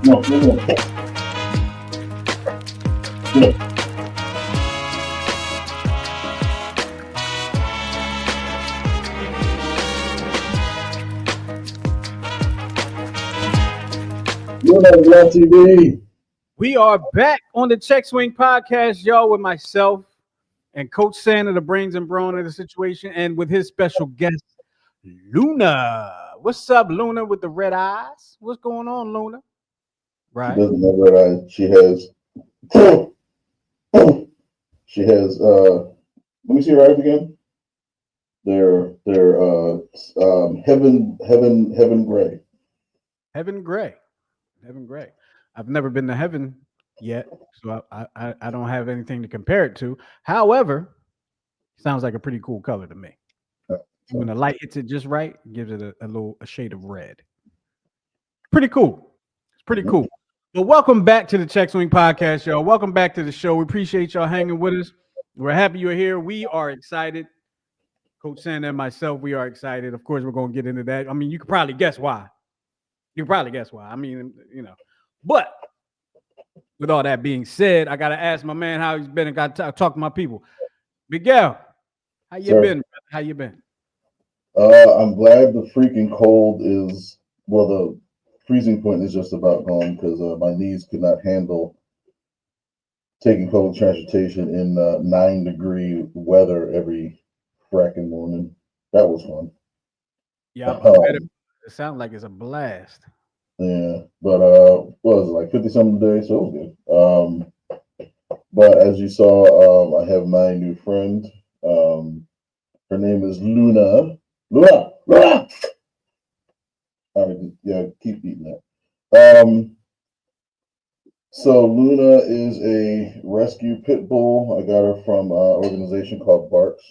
No, no, no. No. You're on TV. We are back on the Check Swing Podcast, y'all, with myself and Coach Santa, the brains and brawn of the situation, and with his special guest, Luna. What's up, Luna, with the red eyes? What's going on, Luna? She Right. doesn't have red eyes. She has. She has. Let me see her eyes again. They're heaven gray. Heaven Gray. Heaven Gray. I've never been to heaven yet, so I don't have anything to compare it to. However, sounds like a pretty cool color to me. When the light hits it just right, it gives it a shade of red. Pretty cool. It's pretty cool. Well, welcome back to the Check Swing Podcast, y'all. Welcome back to the show. We appreciate y'all hanging with us. We're happy you're here. We are excited. Coach Santa and myself, we are excited. Of course, we're going to get into that. I mean, you could probably guess why. I mean, but with all that being said, I got to ask my man how he's been and got to talk to my people. Miguel, how you been? How you been? I'm glad the freaking cold is, well, the freezing point is just about gone because my knees could not handle taking public transportation in 9-degree weather every fracking morning. That was fun. Yeah, it sounds like it's a blast. Yeah, but what was it, like 50 something days, so it was good. But as you saw, I have my new friend. Her name is Luna. Luna. All right, yeah, keep eating that. So Luna is a rescue pit bull. I got her from an organization called Barks,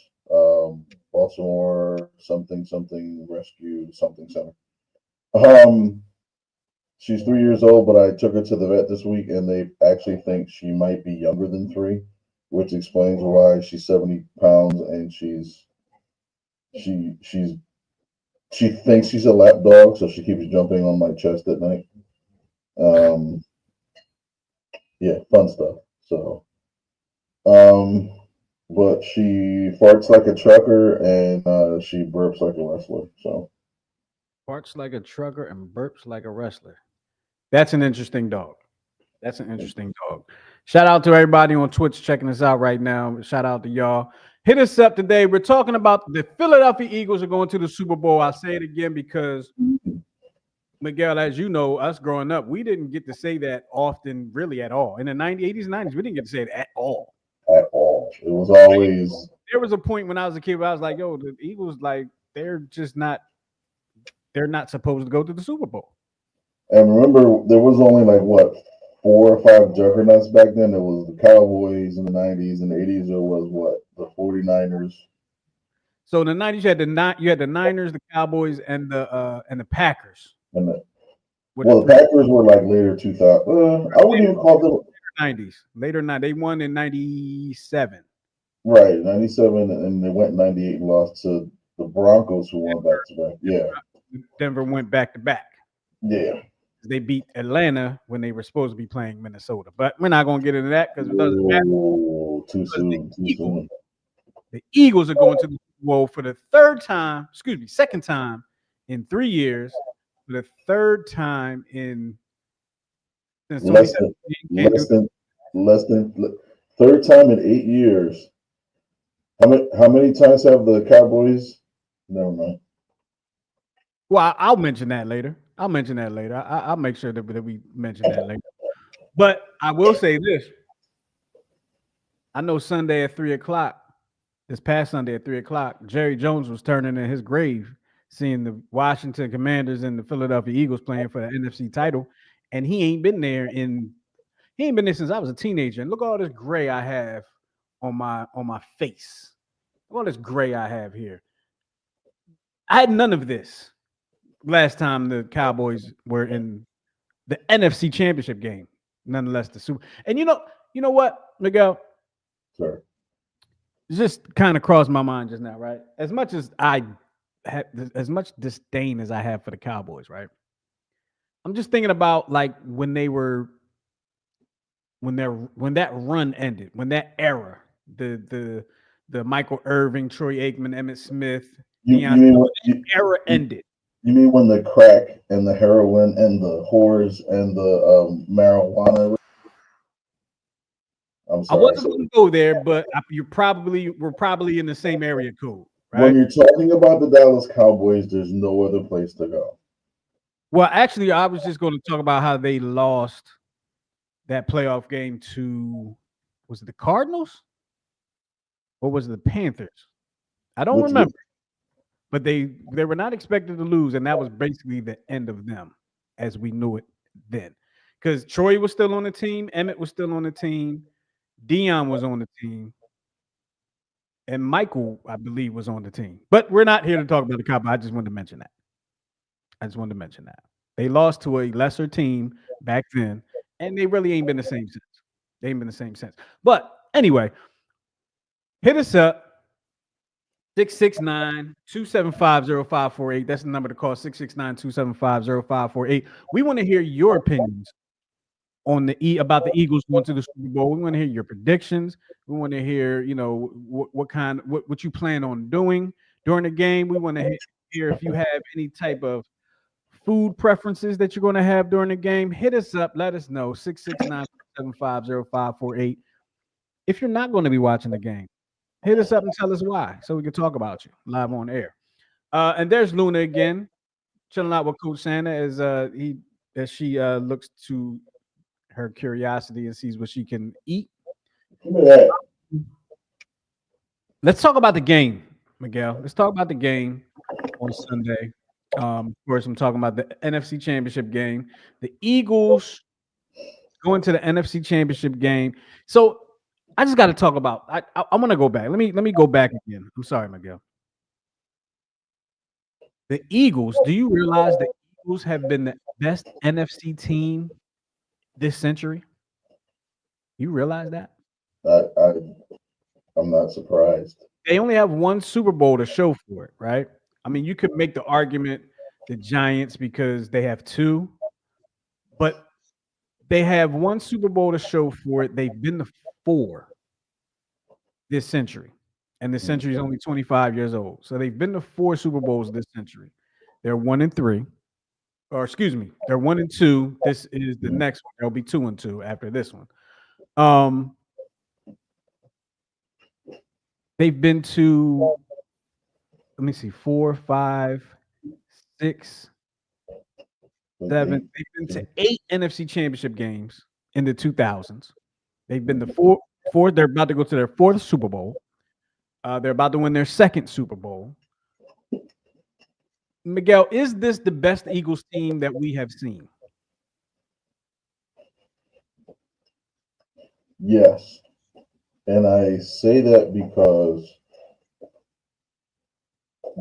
Baltimore something rescue something center. She's 3 years old, but I took her to the vet this week, and they actually think she might be younger than 3, which explains why she's 70 pounds and she thinks she's a lap dog, so she keeps jumping on my chest at night. Yeah, fun stuff. So, but she farts like a trucker and she burps like a wrestler. So, Barks like a trucker and burps like a wrestler. That's an interesting dog. Shout out to everybody on Twitch checking us out right now. Shout out to y'all. Hit us up today. We're talking about the Philadelphia Eagles are going to the Super Bowl. I'll say it again because, Miguel, as you know, us growing up, we didn't get to say that often, really, at all. In the 80s and 90s, we didn't get to say it at all. At all. It was always... There was a point when I was a kid where I was like, yo, the Eagles, like, they're not supposed to go to the Super Bowl. And remember, there was only like what 4 or 5 juggernauts back then. There was the Cowboys in the 90s, and the 80s there was what, the 49ers. So in the 90s you had the Niners, the Cowboys, and the Packers. And the Packers were like later 2000. I wouldn't even call them 90s. Later, they won in 97. Right, 97, and they went 98 and lost to the Broncos, who won back to back. Yeah, Denver went back to back. Yeah. They beat Atlanta when they were supposed to be playing Minnesota. But we're not going to get into that because it doesn't matter. Too soon. The Eagles are going to the Super Bowl for the second time in 3 years. For the third time since less than third time in 8 years. How many times have the Cowboys? Never mind. Well, I'll mention that later. I'll make sure that we mention that later. But I will say this. I know Sunday at 3:00, this past Sunday at 3:00, Jerry Jones was turning in his grave, seeing the Washington Commanders and the Philadelphia Eagles playing for the NFC title. And he ain't been there since I was a teenager. And look at all this gray I have on my face. Look at all this gray I have here. I had none of this last time the Cowboys were in the NFC Championship game, nonetheless the Super. And you know what, Miguel? Sure. It just kind of crossed my mind just now, right? As much disdain as I have for the Cowboys, right? I'm just thinking about like when they were when that run ended, when that era, the Michael Irving, Troy Aikman, Emmett Smith, You Deion, you mean what- you, era you ended. you mean when the crack and the heroin and the whores and the marijuana? I'm I sorry. wasn't So going to go there, but we're probably in the same area code, when right? you're talking about the Dallas Cowboys, there's no other place to go. Well, actually, I was just going to talk about how they lost that playoff game to was it the Cardinals or was it the Panthers? I don't Which remember, but they were not expected to lose, and that was basically the end of them as we knew it then. Because Troy was still on the team, Emmett was still on the team, Dion was on the team, and Michael, I believe, was on the team. But we're not here to talk about the Cowboys. I just wanted to mention that. I just wanted to mention that. They lost to a lesser team back then, and they really ain't been the same since. They ain't been the same since. But anyway, hit us up 669-275-0548. That's the number to call 669-275-0548. We want to hear your opinions on about the Eagles going to the Super Bowl. We want to hear your predictions. We want to hear, what you plan on doing during the game. We want to hear if you have any type of food preferences that you're going to have during the game. Hit us up. Let us know. 669-275-0548. If you're not going to be watching the game, hit us up and tell us why so we can talk about you live on air. And there's Luna again, chilling out with Coach Santa as she looks to her curiosity and sees what she can eat. give me that. Let's talk about the game, Miguel. Let's talk about the game on Sunday. Of course, I'm talking about the NFC Championship game. The Eagles going to the NFC Championship game. So I just got to talk about. I'm gonna go back. Let me go back again. I'm sorry, Miguel. The Eagles. Do you realize the Eagles have been the best NFC team this century? You realize that? I, I I'm not surprised. They only have one Super Bowl to show for it, right? I mean, you could make the argument the Giants because they have two, but they have one Super Bowl to show for it. They've been to four this century, and this century is only 25 years old. So they've been to four Super Bowls this century. They're 1-3, or excuse me, they're 1-2. This is the next one. They'll be 2-2 after this one. They've been to, let me see, 4, 5, 6, 7. They've been to 8 NFC Championship games in the 2000s. They've been to four. They're about to go to their fourth Super Bowl. They're about to win their second Super Bowl. Miguel, is this the best Eagles team that we have seen? Yes. And I say that because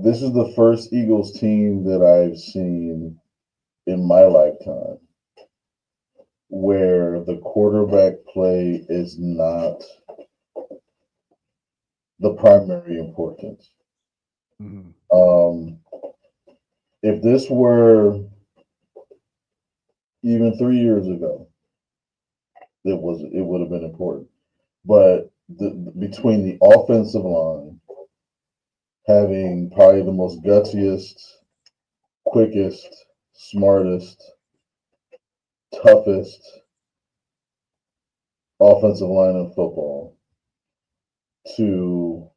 this is the first Eagles team that I've seen in my lifetime where the quarterback play is not the primary importance. Mm-hmm. If this were even 3 years ago, it would have been important. But between the offensive line having probably the most gutsiest, quickest, smartest, toughest offensive line in football, to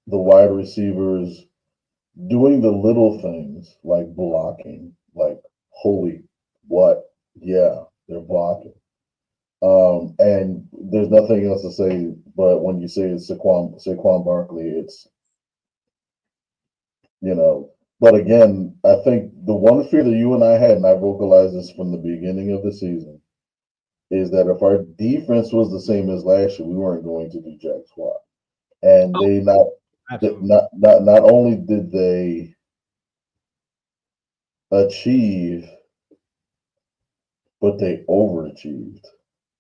the wide receivers doing the little things like blocking, like holy what? Yeah, they're blocking. And there's nothing else to say, but when you say it's Saquon Barkley, it's you know. But again, I think the one fear that you and I had, and I vocalized this from the beginning of the season, is that if our defense was the same as last year, we weren't going to do jack squat. And they not only did they achieve, but they overachieved.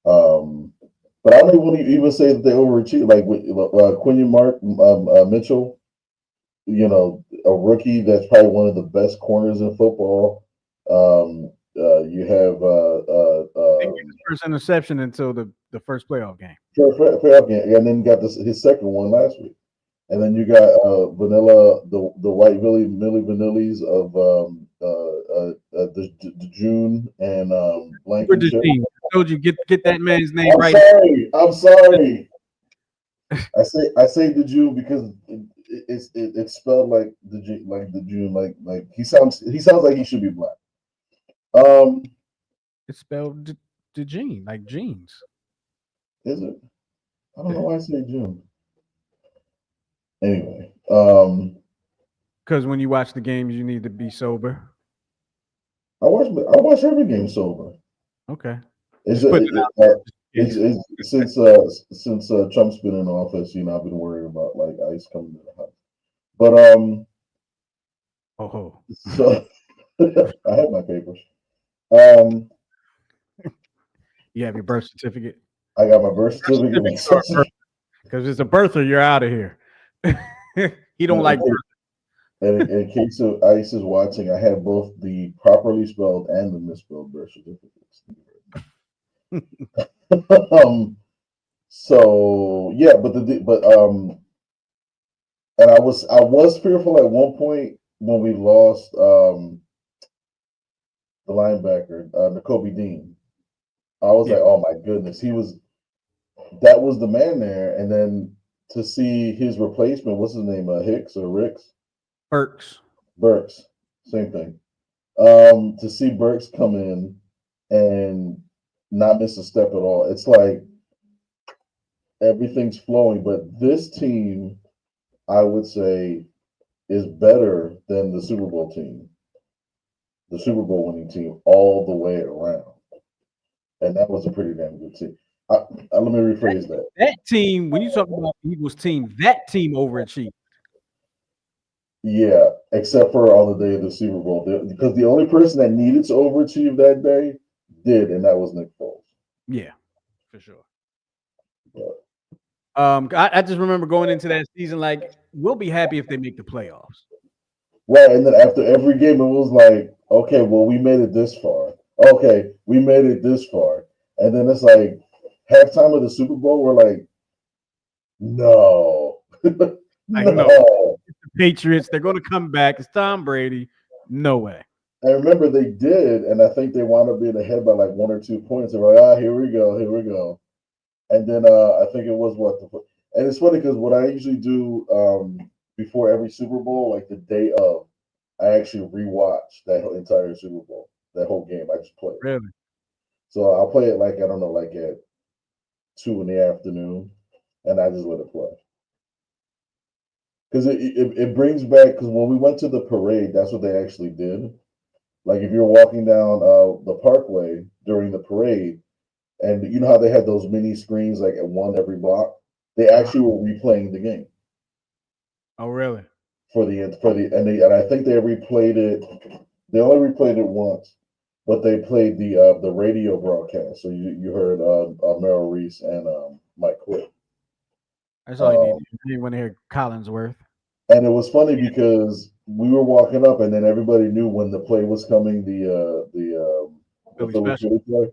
But I don't even say that they overachieved. Like with Mitchell, a rookie that's probably one of the best corners in football. You have Didn't get his first interception until the first playoff game. playoff game, and then you got his second one last week. And then you got Vanilla, the White Millie Vanillis of the June and Super Blankenship. Dejeen. I told you get that man's name I'm right. sorry. I'm sorry. I say the June because it's spelled like the June like he sounds like he should be black. Um, It's spelled Dejeen, like jeans. is it? I don't know Yeah. why I say June. Anyway, Because when you watch the games, you need to be sober. I watch every game sober. Okay. It's Just just, putting it out there. Just in case. since Trump's been in office, I've been worried about like ICE coming to the house. But Oh, so I have my papers. Um, you have your birth certificate. I got my birth certificate. My social- Because it's a birther, you're out of here. He don't like birth. and in case of ICE is watching, I have both the properly spelled and the misspelled birth certificates. So yeah, and I was fearful at one point when we lost the linebacker, N'Kobe Dean. I was Yeah. like, oh my goodness, that was the man there, and then to see his replacement, what's his name, Hicks or Ricks, Burks. Burks, same thing. To see Burks come in and not miss a step at all, it's like everything's flowing. But this team, I would say, is better than the Super Bowl team, the Super Bowl winning team, all the way around. And that was a pretty damn good team. Let me rephrase that. That team, when you talk about the Eagles team, that team overachieved. Yeah, except for on the day of the Super Bowl, because the only person that needed to overachieve that day did, and that was Nick Foles. Yeah, for sure. But, I just remember going into that season like we'll be happy if they make the playoffs. right, and then after every game, it was like, okay, well, we made it this far. Okay, we made it this far, and then it's like halftime of the Super Bowl, we're like, no, Like no, no. the Patriots, they're going to come back. It's Tom Brady. No way. I remember they did, and I think they wound up being ahead by like 1 or 2 points. They were like, here we go, here we go. And then I think it was and it's funny because what I usually do before every Super Bowl, like the day of, I actually rewatch that whole entire Super Bowl, that whole game. I just play it. Really? So I'll play it like I don't know, like at 2 in the afternoon, and I just let it play because it brings back because when we went to the parade, that's what they actually did. Like if you're walking down the parkway during the parade, and you know how they had those mini screens like at one every block, they actually were replaying the game Oh, really? and I think they replayed it. They only replayed it once, but they played the radio broadcast. So you heard Merrill Reese and Mike Quick. That's all you need. You want to hear Collinsworth. And it was funny because we were walking up, and then everybody knew when the play was coming. The Philly Philly special. Philly play,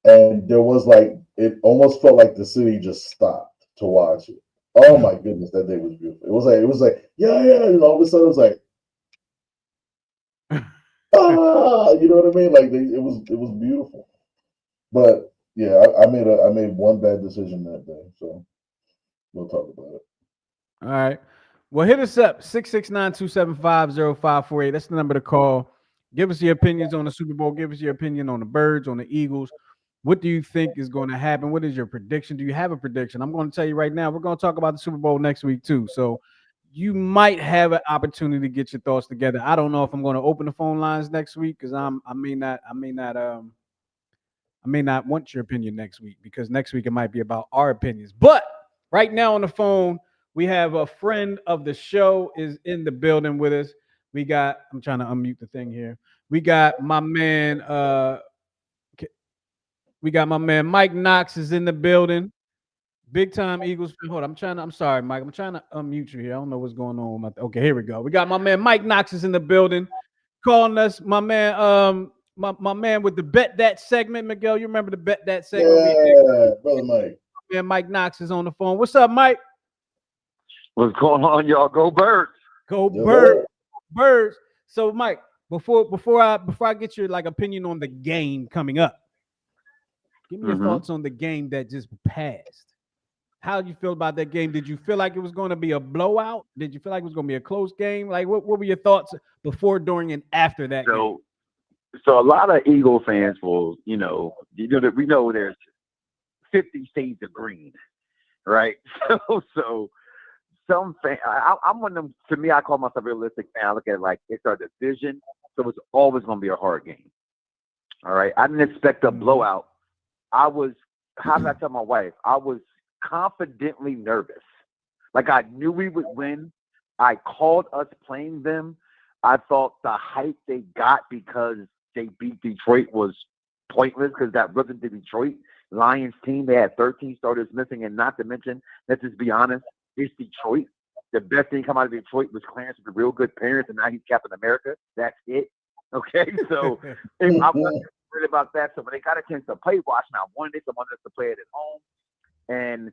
and there was like it almost felt like the city just stopped to watch it. Oh my goodness, that day was beautiful. It was like yeah, yeah, and all of a sudden it was like you know what I mean? Like it was beautiful. But yeah, I made one bad decision that day, so we'll talk about it. All right. Well, hit us up 669-275-0548. That's the number to call. Give us your opinions on the Super Bowl. Give us your opinion on the Birds, on the Eagles. What do you think is going to happen? What is your prediction? Do you have a prediction? I'm going to tell you right now, we're going to talk about the Super Bowl next week, too. So you might have an opportunity to get your thoughts together. I don't know if I'm going to open the phone lines next week because I may not want your opinion next week because next week it might be about our opinions. But right now on the phone, we have a friend of the show is in the building with us. I'm trying to unmute the thing here. We got my man, Mike Knox is in the building. Big time Eagles fan. Hold on, I'm sorry, Mike. I'm trying to unmute you here. I don't know what's going on with okay, here we go. We got my man Mike Knox is in the building. calling us, my man. My man with the Bet That segment, Miguel. You remember the Bet That segment? Yeah, brother Mike. Man, Mike Knox is on the phone. What's up, Mike? What's going on, y'all? Go Birds! Go Yes, Birds, sir. Birds. So, Mike, before I get your opinion on the game coming up, give me your thoughts on the game that just passed. How did you feel about that game? Did you feel like it was going to be a blowout? Did you feel like it was going to be a close game? Like, what were your thoughts before, during, and after that game? So a lot of Eagle fans will, that we know there's 50 shades of green, right? So some fan, I'm one of them. To me, I call myself a realistic fan. I look at it like it's our division, so it's always going to be a hard game. All right, I didn't expect a blowout. How did I tell my wife? I was confidently nervous. Like I knew we would win. I called us playing them. I thought the hype they got because they beat Detroit was pointless because that wasn't the Detroit Lions team. They had 13 starters missing, and not to mention, let's just be honest, it's Detroit. The best thing come out of Detroit was Clarence with real good parents, and now he's Captain America. That's it. Okay, so I wasn't worried about that. So when they got a chance to play Washington, I wanted us to play it at home, and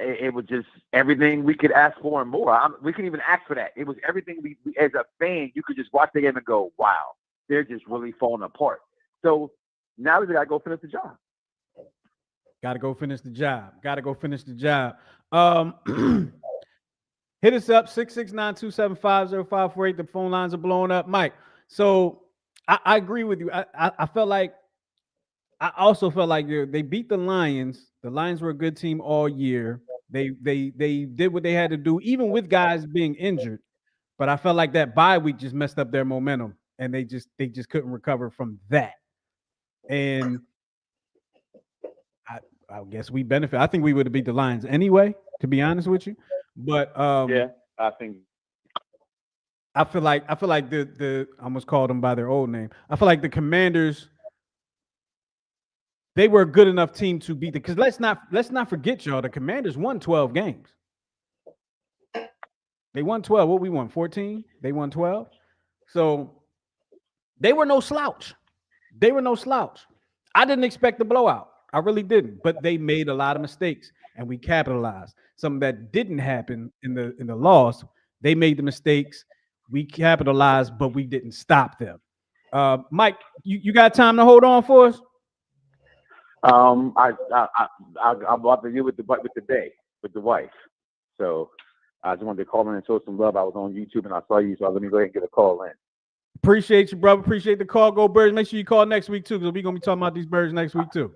it was just everything we could ask for and more. We couldn't even ask for that. It was everything we as a fan, you could just watch the game and go, wow, they're just really falling apart. So now we got to go finish the job. Got to go finish the job. Hit us up, 669-275-0548. The phone lines are blowing up. Mike, so I agree with you. I also felt like they beat the Lions. The Lions were a good team all year. They did what they had to do, even with guys being injured. But I felt like that bye week just messed up their momentum, and they just couldn't recover from that. And I guess we benefit. I think we would have beat the Lions anyway, to be honest with you. But yeah, I think I feel like the I almost called them by their old name. I feel like the Commanders, they were a good enough team to beat because let's not forget, y'all, the Commanders won 12 games. They won 12. What we won? 14? They won 12. So they were no slouch. I didn't expect the blowout. I really didn't. But they made a lot of mistakes and we capitalized. Something that didn't happen in the loss. They made the mistakes. We capitalized, but we didn't stop them. Mike, you got time to hold on for us? I'm about to deal with the day with the wife. So I just wanted to call in and show some love. I was on YouTube and I saw you, so let me go ahead and get a call in. Appreciate you, brother. Appreciate the call. Go Birds. Make sure you call next week too, because we're gonna be talking about these birds next week too.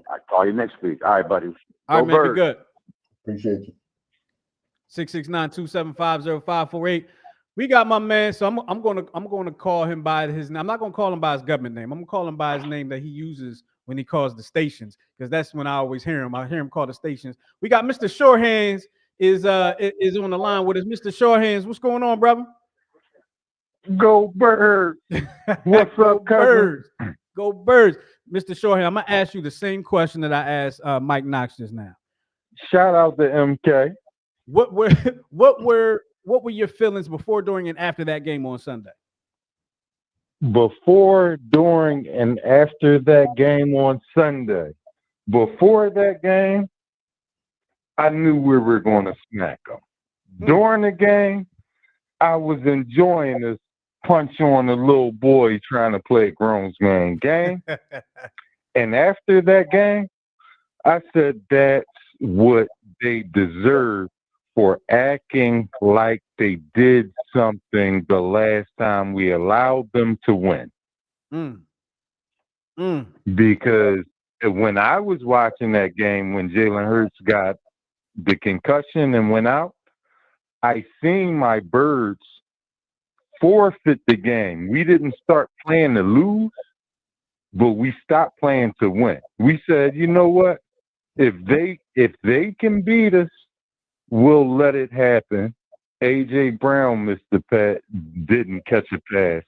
I'll call you next week. All right, buddy. All right, man. Be good. Appreciate you. 669-275-0548. We got my man. So I'm gonna call him by his name. I'm not gonna call him by his government name. I'm gonna call him by his name that he uses when he calls the stations, because that's when I always hear him. I hear him call the stations. We got Mr. Shorehands is on the line with us. Mr. Shorehands, what's going on, brother? Go Birds. What's up, cousin? Go Birds. Mr. Shorehands, I'm gonna ask you the same question that I asked Mike Knox just now. Shout out to MK. What were your feelings before, during, and after that game on Sunday? Before, during, and after that game on Sunday. Before that game, I knew we were going to smack them. During the game, I was enjoying this punch on a little boy trying to play a grown man game. And after that game, I said that's what they deserve for acting like they did something the last time we allowed them to win. Because when I was watching that game, when Jalen Hurts got the concussion and went out, I seen my Birds forfeit the game. We didn't start playing to lose, but we stopped playing to win. We said, you know what? If they can beat us, we'll let it happen. A.J. Brown didn't catch a pass.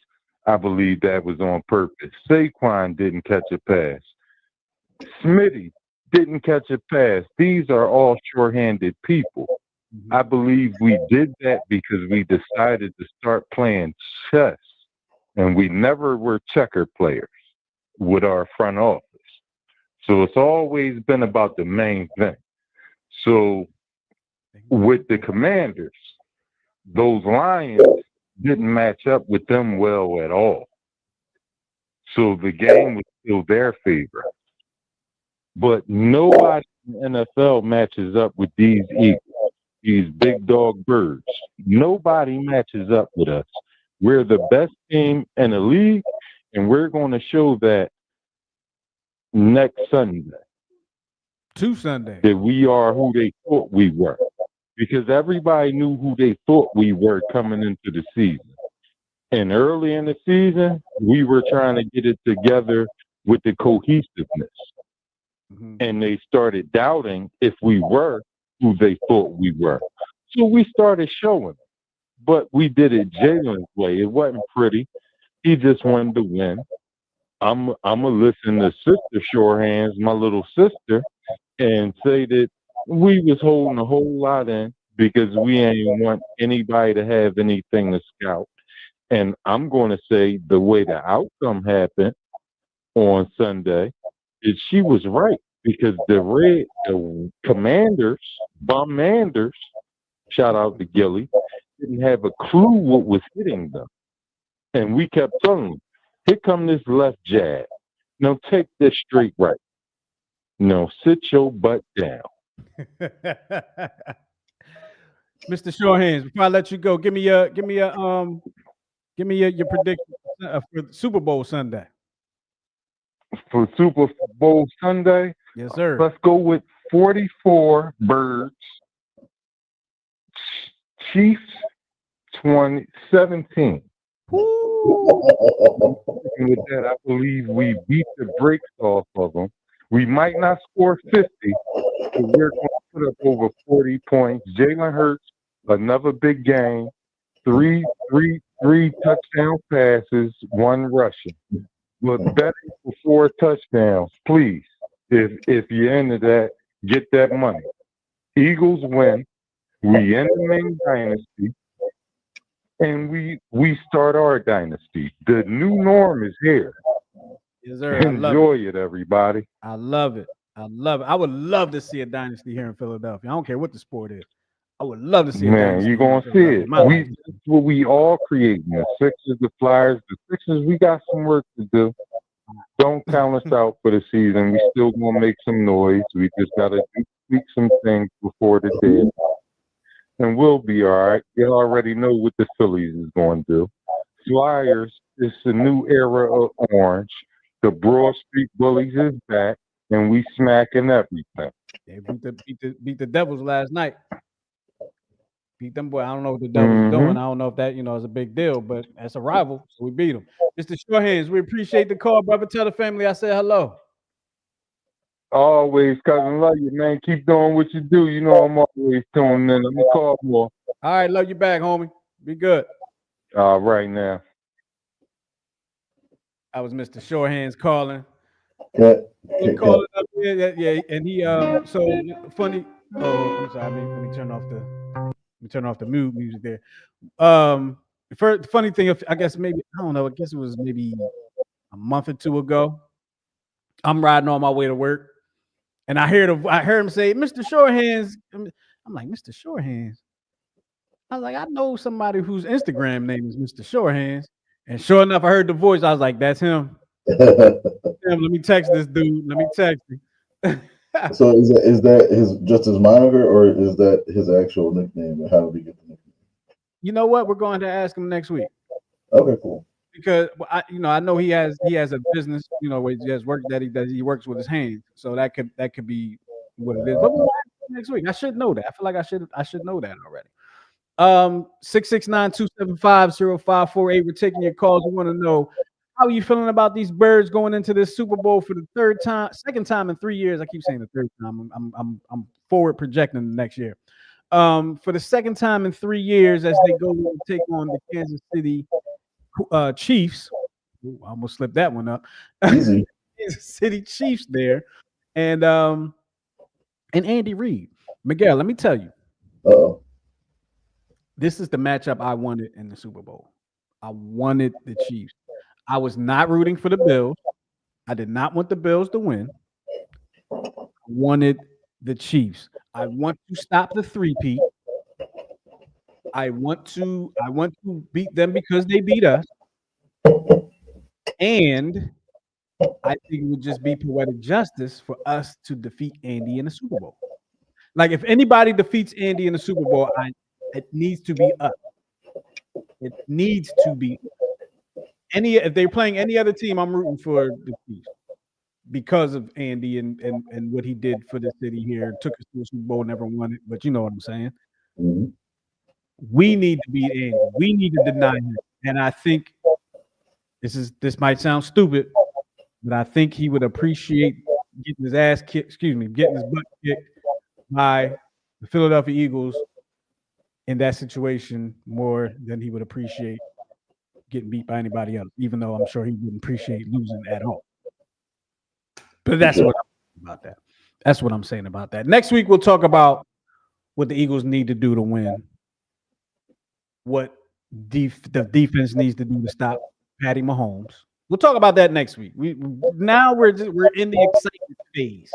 I believe that was on purpose. Saquon didn't catch a pass. Smitty didn't catch a pass. These are all short-handed people. I believe we did that because we decided to start playing chess and we never were checker players with our front office. So it's always been about the main thing. So with the Commanders, those Lions didn't match up with them well at all. So the game was still their favor. But nobody in the NFL matches up with these Eagles, these big dog birds. Nobody matches up with us. We're the best team in the league, and we're going to show that next Sunday. 2 Sundays. That we are who they thought we were. Because everybody knew who they thought we were coming into the season. And early in the season, we were trying to get it together with the cohesiveness. Mm-hmm. And they started doubting if we were who they thought we were. So we started showing. But we did it Jalen's way. It wasn't pretty. He just wanted to win. I'm gonna listen to Sister Shorehands, my little sister, and say that we was holding a whole lot in because we ain't want anybody to have anything to scout. And I'm going to say the way the outcome happened on Sunday is she was right because the Commanders, Bombanders, shout out to Gilly, didn't have a clue what was hitting them. And we kept telling them, here come this left jab. No, take this straight right. No, sit your butt down. Mr. Shorehands, before I let you go, give me your prediction for Super Bowl Sunday. For Super Bowl Sunday, yes, sir. Let's go with 44 birds. Chiefs 17. And with that, I believe we beat the brakes off of them. We might not score 50, but we're going to put up over 40 points. Jalen Hurts, another big game. Three touchdown passes, 1 rushing. But betting for 4 touchdowns, please. If you're into that, get that money. Eagles win. We end the main dynasty. And we start our dynasty. The new norm is here. Yes, sir. Enjoy it, everybody. I love it. I love it. I would love to see a dynasty here in Philadelphia. I don't care what the sport is. I would love to see a dynasty. You're going to see it. That's what we all create. The Sixers, the Flyers, the Sixers, we got some work to do. Don't count us out for the season. We still going to make some noise. We just got to tweak some things before the deadline. And we'll be all right. You already know what the Phillies is going to do. Flyers, it's a new era of orange. The Broad Street Bullies is back, and we smacking everything. They beat the Devils last night. Beat them, boy. I don't know what the Devils are doing. I don't know if that is a big deal, but that's a rival, so we beat them. Mr. Shorehands, we appreciate the call, brother. Tell the family I said hello. Always, cousin. Love you, man. Keep doing what you do. You know I'm always tuning in. Let me call more. All right, love you back, homie. Be good. All right now. I was Mr. Shorehands calling. He calling up here, yeah, and he so funny. Oh, I'm sorry. Let me turn off the mood music there. The funny thing, I guess maybe I don't know. I guess it was maybe a month or 2 ago. I'm riding on my way to work, and I heard him say, "Mr. Shorehands." I'm like, "Mr. Shorehands." I was like, "I know somebody whose Instagram name is Mr. Shorehands." And sure enough, I heard the voice. I was like, "That's him." Let me text this dude. Let me text him. So is that his moniker, or is that his actual nickname? And how did he get the nickname? You know what? We're going to ask him next week. Okay, cool. Because I know he has a business, where he has work that he does. He works with his hands, so that could be what it is. But we'll ask him next week. I should know that. I feel like I should know that already. 669-275-0548. We're taking your calls. We want to know, how are you feeling about these birds going into this Super Bowl for the second time in 3 years? I keep saying the third time. I'm forward projecting the next year. For the second time in 3 years, as they go and take on the Kansas City Chiefs. Ooh, I almost slipped that one up. Easy. Kansas City Chiefs there, and Andy Reid. Miguel, let me tell you. Uh-oh. This is the matchup I wanted in the Super Bowl. I wanted the Chiefs. I was not rooting for the Bills. I did not want the Bills to win. I wanted the Chiefs. I want to stop the three-peat. I want to beat them because they beat us. And I think it would just be poetic justice for us to defeat Andy in the Super Bowl. Like if anybody defeats Andy in the Super Bowl, it needs to be us. It needs to be if they're playing any other team, I'm rooting for the Chiefs because of Andy and what he did for the city here. Took us to the Super Bowl, never won it, but you know what I'm saying. Mhm. We need to beat Andy. We need to deny him. And I think this might sound stupid, but I think he would appreciate getting his ass kicked, getting his butt kicked by the Philadelphia Eagles in that situation more than he would appreciate getting beat by anybody else, even though I'm sure he wouldn't appreciate losing at all. But that's what I'm saying about that. That's what I'm saying about that. Next week, we'll talk about what the Eagles need to do to win, what the defense needs to do to stop Patty Mahomes. We'll talk about that next week. We're in the excitement phase.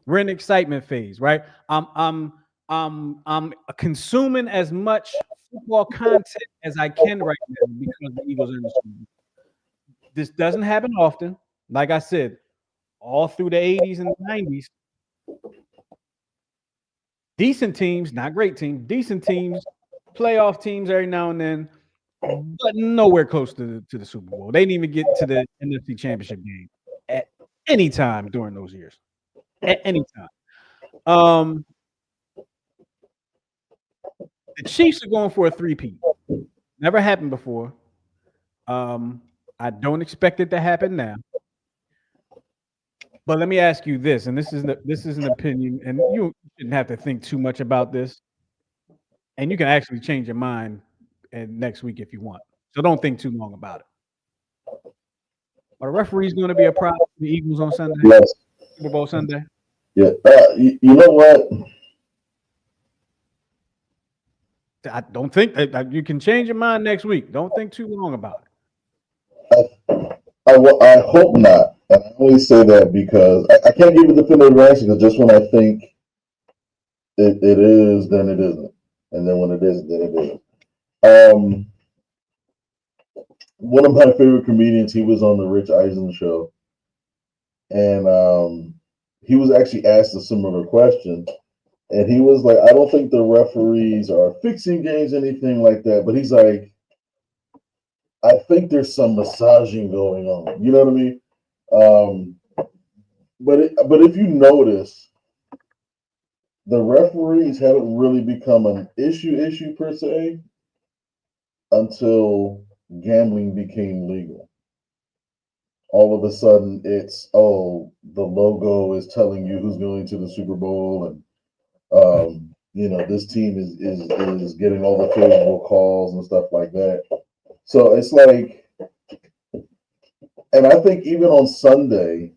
We're in the excitement phase, right? I'm consuming as much football content as I can right now because the Eagles are in the Super Bowl. This doesn't happen often. Like I said, all through the 80s and the 90s, decent teams, not great teams, decent teams, playoff teams every now and then, but nowhere close to the Super Bowl. They didn't even get to the NFC Championship game at any time during those years. At any time. The Chiefs are going for a three-peat. Never happened before. I don't expect it to happen now. But let me ask you this, and this is an opinion, and you shouldn't have to think too much about this. And you can actually change your mind next week if you want. So don't think too long about it. Are the referees going to be a problem for the Eagles on Sunday? Yes. Super Bowl Sunday? Yeah. You know what? I don't think you can change your mind next week. Don't think too long about it. I hope not. And I only say that because I can't give a definitive answer because just when I think it is, then it isn't. And then when it isn't, then it isn't. One of my favorite comedians, he was on the Rich Eisen show. And he was actually asked a similar question. And he was like, I don't think the referees are fixing games, anything like that. But he's like, I think there's some massaging going on. You know what I mean? But if you notice, the referees haven't really become an issue per se until gambling became legal. All of a sudden, it's the logo is telling you who's going to the Super Bowl, and this team is getting all the favorable calls and stuff like that. So it's like, and I think even on Sunday,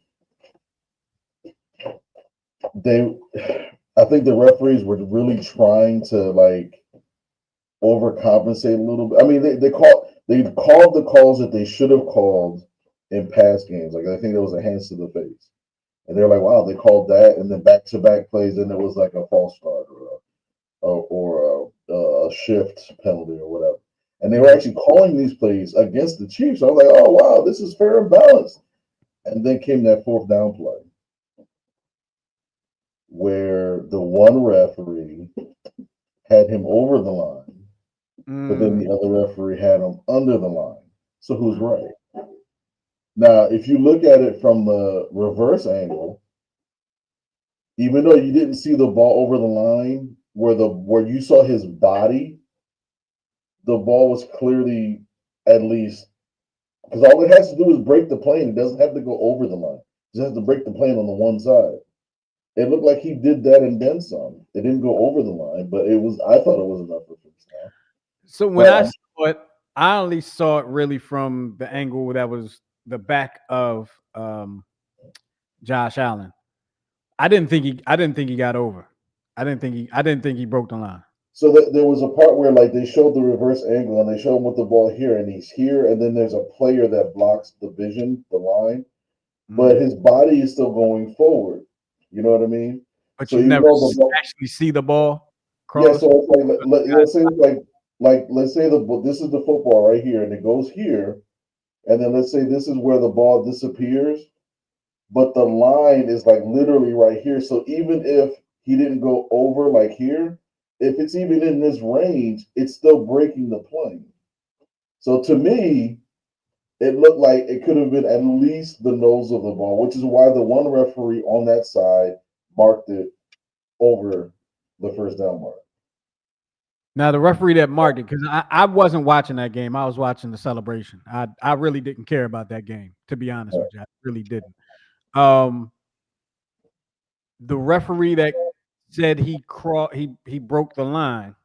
I think the referees were really trying to like overcompensate a little bit. I mean, they called the calls that they should have called in past games. Like I think there was a hands to the face, and they're like, "Wow, they called that," and then back-to-back plays, and it was like a false start or a shift penalty or whatever. And they were actually calling these plays against the Chiefs. I was like, "Oh wow, this is fair and balanced." And then came that fourth down play where the one referee had him over the line, but then the other referee had him under the line. So who's right? Now, if you look at it from the reverse angle, even though you didn't see the ball over the line, where you saw his body, the ball was clearly at least because all it has to do is break the plane. It doesn't have to go over the line. It just has to break the plane on the one side. It looked like he did that and then some. It didn't go over the line, but I thought it was enough for first down. So when I saw it, I only saw it really from the angle that was the back of Josh Allen. I didn't think he got over. I didn't think he broke the line. So there was a part where like they showed the reverse angle and they showed him with the ball here and he's here and then there's a player that blocks the vision, the line, but his body is still going forward. You know what I mean? But So you even never though the ball, actually see the ball yeah, cross. so it's like let's say like let's say this is the football right here and it goes here, and then let's say this is where the ball disappears, but the line is like literally right here. So even if he didn't go over like here, if it's even in this range, it's still breaking the plane. So to me, it looked like it could have been at least the nose of the ball, which is why the one referee on that side marked it over the first down mark. Now the referee that marked it, because I wasn't watching that game. I was watching the celebration. I really didn't care about that game, to be honest with you. I really didn't. The referee that said he broke the line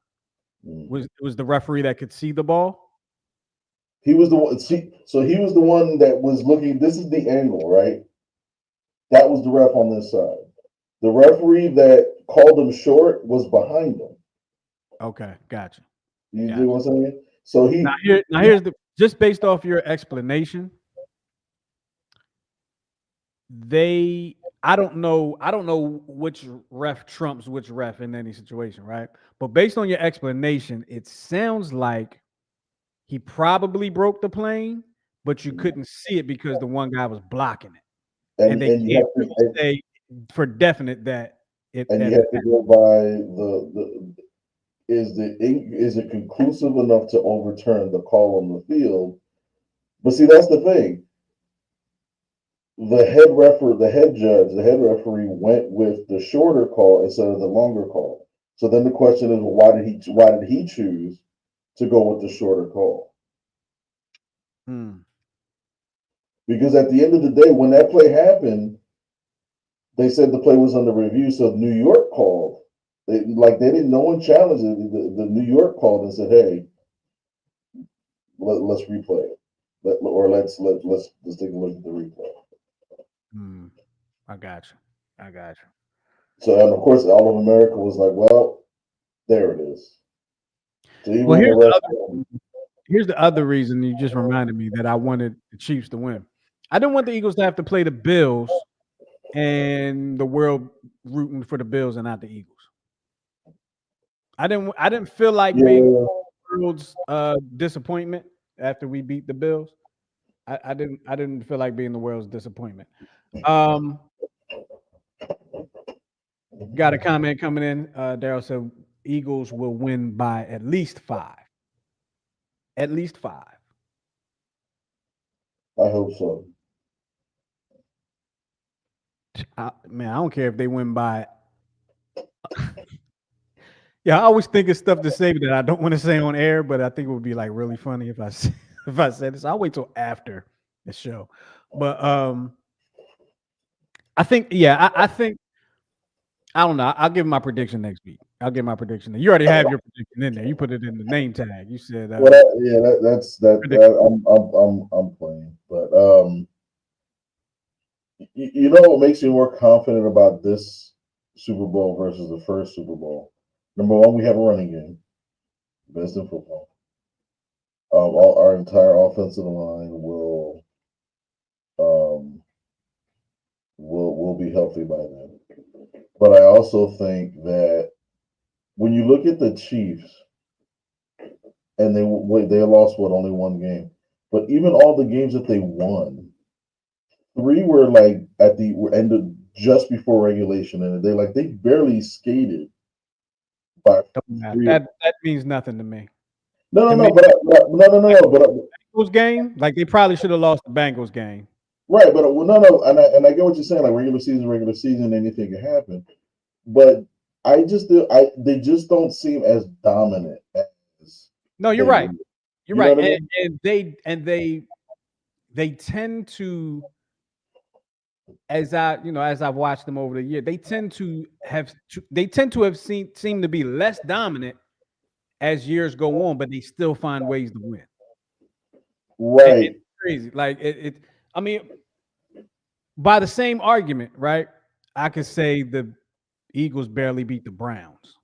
was the referee that could see the ball. He was the one. So he was the one that was looking. This is the angle, right? That was the ref on this side. The referee that called him short was behind him. Okay, gotcha. You see what I'm saying? So here's the just based off your explanation. I don't know which ref trumps which ref in any situation, right? But based on your explanation, it sounds like he probably broke the plane, but you couldn't see it because the one guy was blocking it. And they can't really say for definite that it. And you have to go by is it conclusive enough to overturn the call on the field? But see, that's the thing. The head judge, the head referee went with the shorter call instead of the longer call. So then the question is, well, why did he choose to go with the shorter call? Because at the end of the day, when that play happened, they said the play was under review. So New York called. They didn't. No one challenged it. The New York called and said, "Hey, let's replay it, let's take a look at the replay." I got you. So and of course, all of America was like, "Well, there it is." So even well, here's the other reason you just reminded me that I wanted the Chiefs to win. I didn't want the Eagles to have to play the Bills and the world rooting for the Bills and not the Eagles. I didn't feel like being the world's disappointment after we beat the Bills. I didn't feel like being the world's disappointment. Got a comment coming in. Daryl said Eagles will win by at least 5. At least 5. I hope so. Man, I don't care if they win by. Yeah, I always think of stuff to say that I don't want to say on air, but I think it would be like really funny if I said this. I'll wait till after the show. But I think I think I don't know. I'll give my prediction next week. I'll give my prediction. You already have your prediction in there. You put it in the name tag. You said I'm playing, but you know what makes me more confident about this Super Bowl versus the first Super Bowl? Number one, we have a running game, best in football. Our entire offensive line will be healthy by then. But I also think that when you look at the Chiefs, and they lost only one game, but even all the games that they won, 3 were like at the end of just before regulation, and they barely skated. But that means nothing to me. No, but Bengals game, like they probably should have lost the Bengals game. Right, but no, and I get what you're saying. Like regular season, anything can happen. But they just don't seem as dominant as. No, you're right. You're right, and they tend to, as I've watched them over the year, they tend to have seem to be less dominant as years go on, but they still find ways to win. Right. It's crazy. Like I mean, by the same argument, right? I could say the Eagles barely beat the Browns.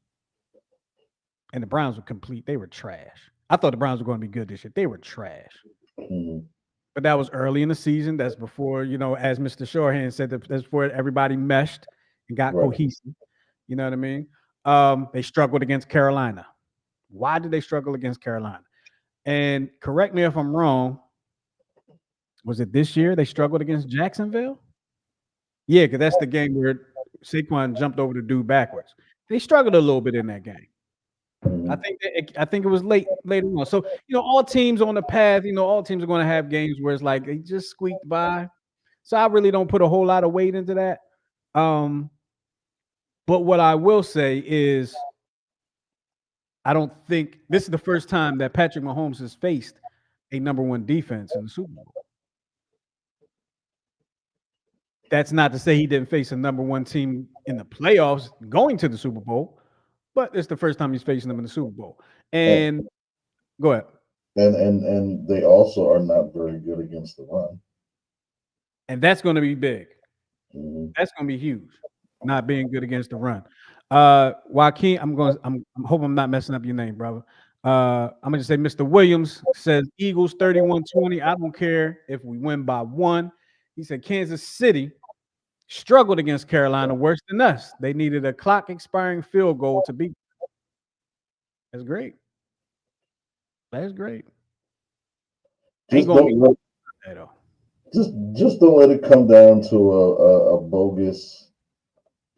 and the Browns were complete. They were trash. I thought the Browns were going to be good this year. They were trash. Mhm. But that was early in the season. That's before, as Mr. Shorehand said, that's before everybody meshed and got Right. cohesive. You know what I mean? They struggled against Carolina. Why did they struggle against Carolina? And correct me if I'm wrong. Was it this year they struggled against Jacksonville? Yeah, because that's the game where Saquon jumped over the dude backwards. They struggled a little bit in that game. I Mhm. think it was later on. So all teams on the path. All teams are going to have games where it's like they just squeaked by. So I really don't put a whole lot of weight into that. But what I will say is, I don't think this is the first time that Patrick Mahomes has faced a number one defense in the Super Bowl. That's not to say he didn't face a number one team in the playoffs going to the Super Bowl, but it's the first time he's facing them in the Super Bowl. And go ahead. And they also are not very good against the run. And that's going to be big. Mhm. That's going to be huge. Not being good against the run. Joaquin, I'm hope I'm not messing up your name, brother. I'm gonna just say Mr. Williams says Eagles 31-20. I don't care if we win by 1. He said Kansas City struggled against Carolina worse than us. They needed a clock expiring field goal to beat. That's great. That's great. Ain't Just gonna be don't let, that though. just don't let it come down to a bogus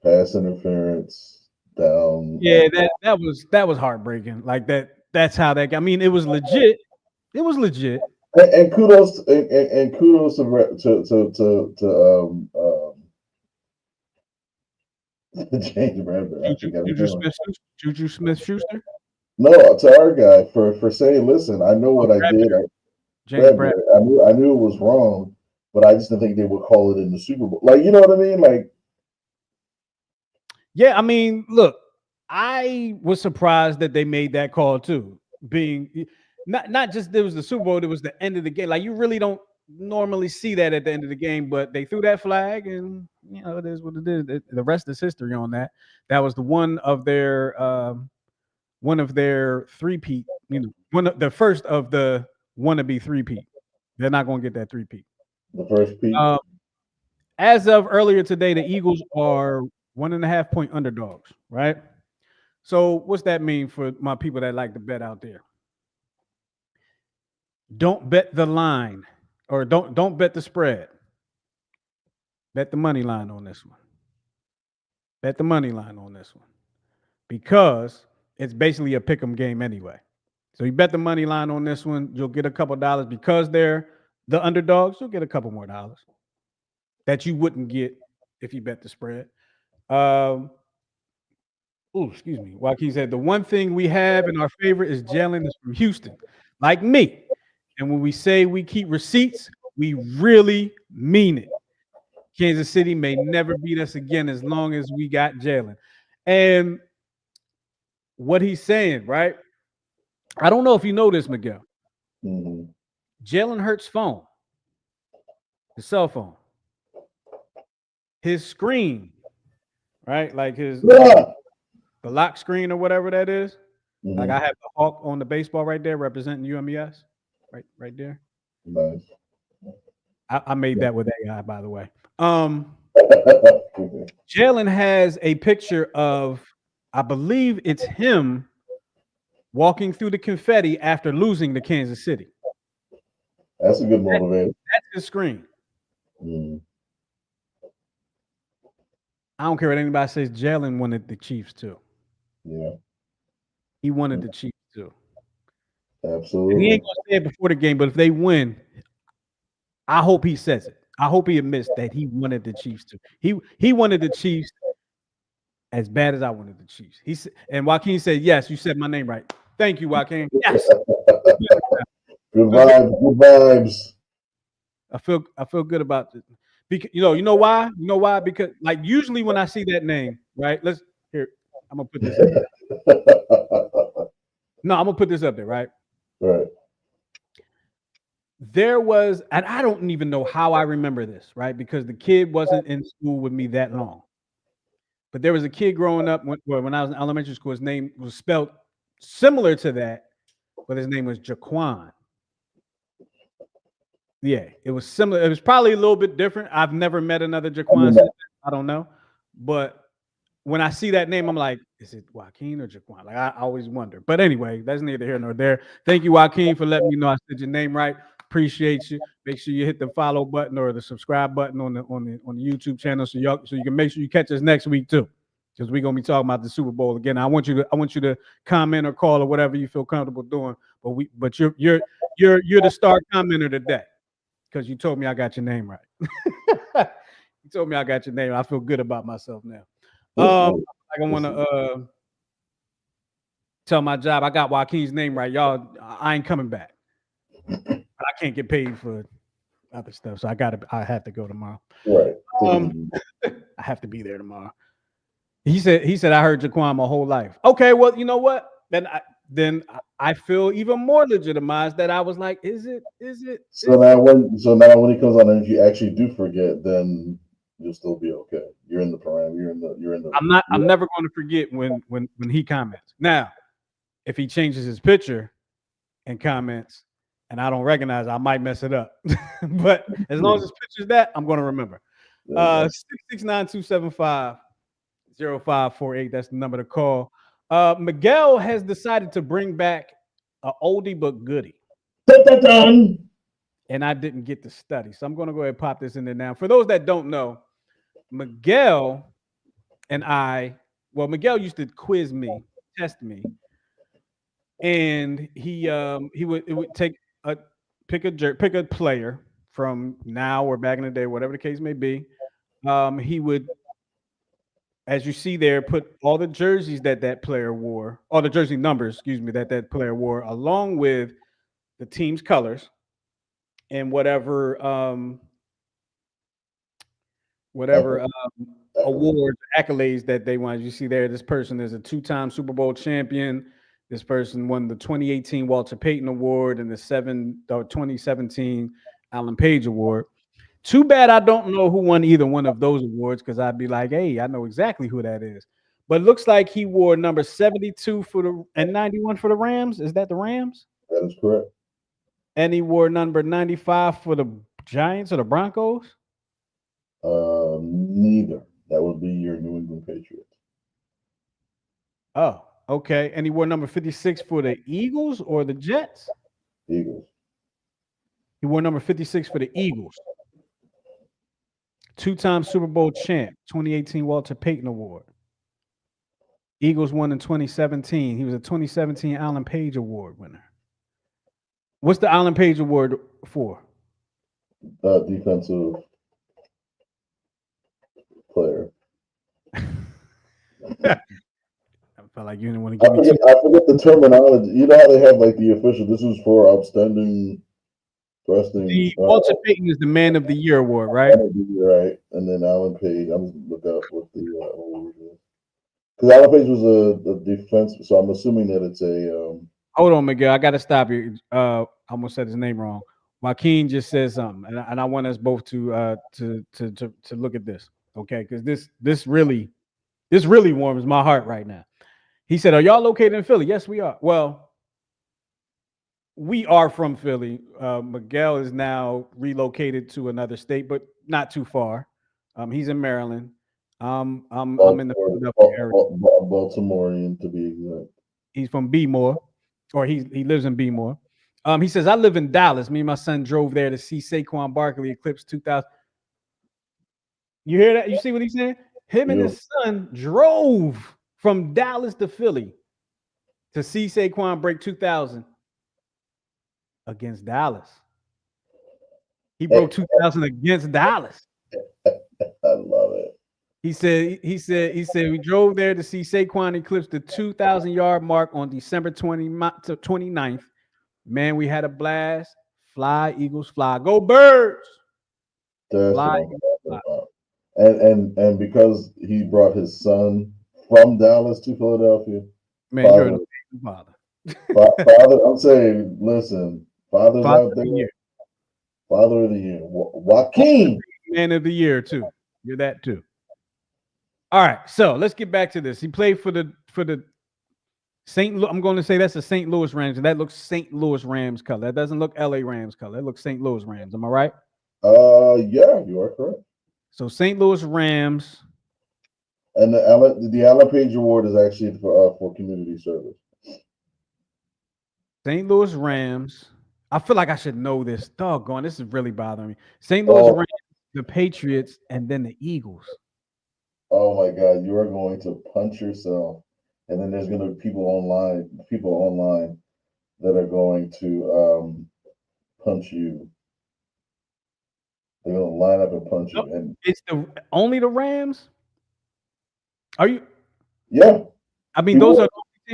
pass interference down. Yeah, that was heartbreaking. Like that's how that got. I mean, it was legit. It was legit. And kudos and kudos to James Bradbury. I forgot his name. Juju Smith Schuster. No, to our guy for saying, listen, I know what I did. James Bradbury. Bradbury. I knew it was wrong, but I just didn't think they would call it in the Super Bowl. Like, you know what I mean? Like, yeah, I mean, look, I was surprised that they made that call too. Being not just there was the Super Bowl, it was the end of the game. Like you really don't normally see that at the end of the game, but they threw that flag, and it is what it is. The rest is history on that. That was the one of their three-peat. The first of the wannabe three-peat. They're not going to get that three-peat. the first peak. As of earlier today, the Eagles are 1.5-point underdogs, right? So what's that mean for my people that like to bet out there? Don't bet the line, or don't bet the spread. Bet the money line on this one. Bet the money line on this one. Because it's basically a pick'em game anyway. So you bet the money line on this one, you'll get a couple dollars. Because they're the underdogs, you'll get a couple more dollars that you wouldn't get if you bet the spread. Excuse me. Joaquin said the one thing we have in our favor is Jalen is from Houston, like me. And when we say we keep receipts, we really mean it. Kansas City may never beat us again as long as we got Jalen. And what he's saying, right? I don't know if you know this, Miguel. Mm-hmm. Jalen Hurts' phone, his cell phone, his screen, right? Like the lock screen or whatever that is. Mm-hmm. Like I have the hawk on the baseball right there representing UMES, right there. Nice. I made that with AI, by the way. Jalen has a picture of, I believe it's him walking through the confetti after losing to Kansas City. That's a good motivator. That's his screen. Mm. I don't care what anybody says. Jalen wanted the Chiefs too. Yeah. He wanted the Chiefs too. Absolutely. And he ain't gonna say it before the game, but if they win, I hope he says it. I hope he admits that he wanted the Chiefs too. He wanted the Chiefs as bad as I wanted the Chiefs. He said, and Joaquin said, "Yes, you said my name right. Thank you, Joaquin. Yes." Good vibes. Good vibes. I feel good about it. Because you know why? You know why? Because like usually when I see that name, right? I'm gonna put this up there. No, I'm gonna put this up there, right? Right. There was, and I don't even know how I remember this, right? Because the kid wasn't in school with me that long. But there was a kid growing up when I was in elementary school. His name was spelled similar to that, but his name was Jaquan. Yeah, it was similar. It was probably a little bit different. I've never met another Jaquan. Since then. I don't know, but when I see that name, I'm like, is it Joaquin or Jaquan? Like I always wonder. But anyway, that's neither here nor there. Thank you, Joaquin, for letting me know I said your name right. Appreciate you. Make sure you hit the follow button or the subscribe button on the YouTube channel so you can make sure you catch us next week too. Because we're gonna be talking about the Super Bowl again. I want you to comment or call or whatever you feel comfortable doing. But you're the star commenter today because you told me I got your name right. You told me I got your name. I feel good about myself now. I want to tell my job I got Joaquin's name right, y'all. I ain't coming back. I can't get paid for other stuff, so I have to go tomorrow. Right. I have to be there tomorrow. He said I heard Jaquan my whole life. Okay, well, you know what? Then I feel even more legitimized that I was like, is it? So now when he comes on and if you actually do forget, then you'll still be okay. You're in the parameter. You're in the. I'm never going to forget when he comments. Now, if he changes his picture and comments, and I don't recognize, I might mess it up. But as long as his picture's that, I'm going to remember. 669-275-0548. That's the number to call. Miguel has decided to bring back an oldie but goodie. Dun. And I didn't get to study. So I'm going to go ahead and pop this in there now. For those that don't know, Miguel and Miguel used to quiz me, test me. And he would pick a player from now or back in the day, whatever the case may be. He would, as you see there, put all the jerseys that player wore, all the jersey numbers, that player wore, along with the team's colors and whatever awards, accolades that they wanted. You see there, this person is a 2-time Super Bowl champion. This person won the 2018 Walter Payton Award and the 2017 Alan Page Award. Too bad I don't know who won either one of those awards because I'd be like, hey, I know exactly who that is. But it looks like he wore number 72 and 91 for the Rams. Is that the Rams? That is correct. And he wore number 95 for the Giants or the Broncos? Neither. That would be your New England Patriots. Oh, okay. And he wore number 56 for the Eagles or the Jets? Eagles. He wore number 56 for the Eagles. 2-time Super Bowl champ, 2018 Walter Payton Award. Eagles won in 2017. He was a 2017 Alan Page Award winner. What's the Alan Page Award for? Defensive player. I felt like you didn't want to give me I forget the terminology. You know how they have like the official. This is for outstanding thrusting. The Walter Payton is the Man of the Year award, right? Right, and then Alan Page. I'm just look up what the award is. Because Alan Page was a defense, so I'm assuming that it's a. Hold on, Miguel. I got to stop you. I almost said his name wrong. Joaquin just said something, and I want us both to look at this, okay? Because this really warms my heart right now. He said, "Are y'all located in Philly?" Yes, we are. Well, we are from Philly. Miguel is now relocated to another state, but not too far. He's in Maryland. I'm in the Philadelphia area. Baltimorean to be exact. He's from Bmore, or he lives in Bmore. He says, I live in Dallas. Me and my son drove there to see Saquon Barkley eclipse 2000. You hear that? You see what he's saying? Him and his son drove from Dallas to Philly to see Saquon break 2000 against Dallas. He broke 2000 against Dallas. I love it. He said we drove there to see Saquon eclipse the 2,000-yard mark on December 29th. Man, we had a blast. Fly, Eagles, fly. Go Birds! That's fly, what and because he brought his son from Dallas to Philadelphia. Man, you're an amazing father. Father, I'm saying, listen, fathers out there. Father of the year. Joaquin. Man of the year, too. You're that, too. All right, so let's get back to this. He played for the I'm going to say that's a St. Louis Rams, and that looks St. Louis Rams color. That doesn't look LA Rams color. That looks St. Louis Rams. Am I right? Yeah, you are correct. So St. Louis Rams. And the Alan Page Award is actually for community service. St. Louis Rams. I feel like I should know this. Doggone, this is really bothering me. St. Louis Rams, the Patriots, and then the Eagles. Oh my God, you are going to punch yourself. And then there's going to be people online that are going to punch you. They're going to line up and punch you. And it's only the Rams? Are you? Yeah. I mean, those are.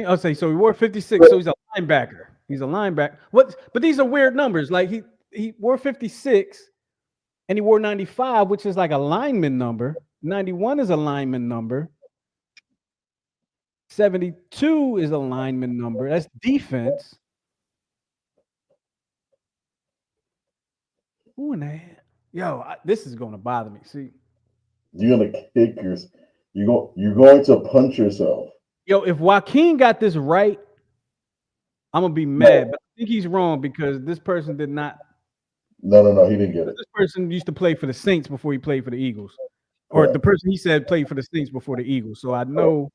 I'll say so. He wore 56, so he's a linebacker. He's a linebacker. But these are weird numbers. Like he wore 56, and he wore 95, which is like a lineman number. 91 is a lineman number. 72 is a lineman number. That's defense. Who in the hell? Yo, this is going to bother me. See, you're going to kick yourself. You're going to punch yourself. Yo, if Joaquin got this right, I'm gonna be mad. But I think he's wrong because this person did not. No, he didn't get it. This person used to play for the Saints before he played for the Eagles, or the person he said played for the Saints before the Eagles. So I know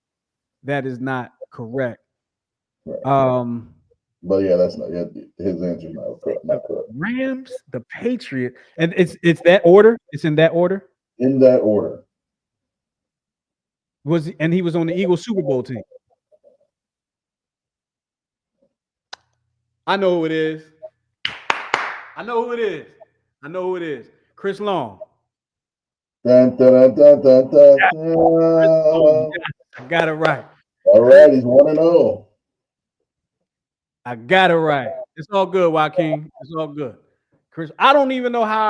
that is not correct. Right. But yeah, that's not his answer. Not correct. Rams, the Patriots, and it's that order. It's in that order. In that order. He was on the Eagles Super Bowl team. I know who it is. I know who it is. Chris Long. Dun, dun, dun, dun, dun, Long. I got it right. All right, he's 1-0. I got it right. It's all good, Joaquin. It's all good. Chris, I don't even know how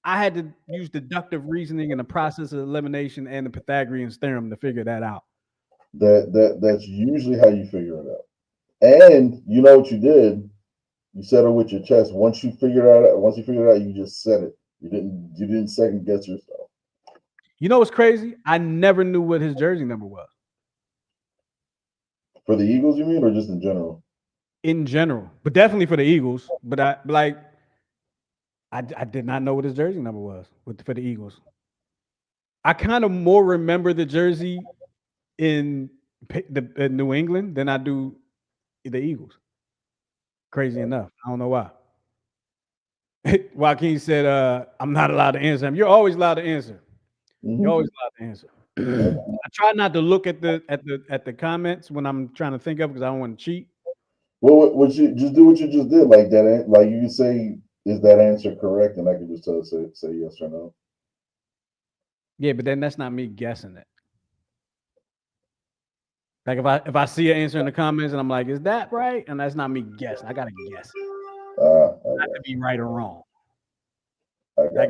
I had to use deductive reasoning and the process of elimination and the Pythagorean theorem to figure that out. That's usually how you figure it out. And you know what you did? You said it with your chest. Once you figured it out, you just said it. You didn't second guess yourself. You know what's crazy? I never knew what his jersey number was. For the Eagles, you mean, or just in general? In general, but definitely for the Eagles. But I did not know what his jersey number was for the Eagles. I kind of more remember the jersey in New England than I do the Eagles. Crazy enough. I don't know why. Joaquin said, I'm not allowed to answer him. You're always allowed to answer. Mm-hmm. You're always allowed to answer. I try not to look at the comments when I'm trying to think of because I don't want to cheat. Well, what you just do what you just did, like that. Like you can say, is that answer correct? And I can just say yes or no. Yeah, but then that's not me guessing it. Like if I see an answer in the comments and I'm like, is that right? And that's not me guessing. I gotta guess. Not to be right or wrong. I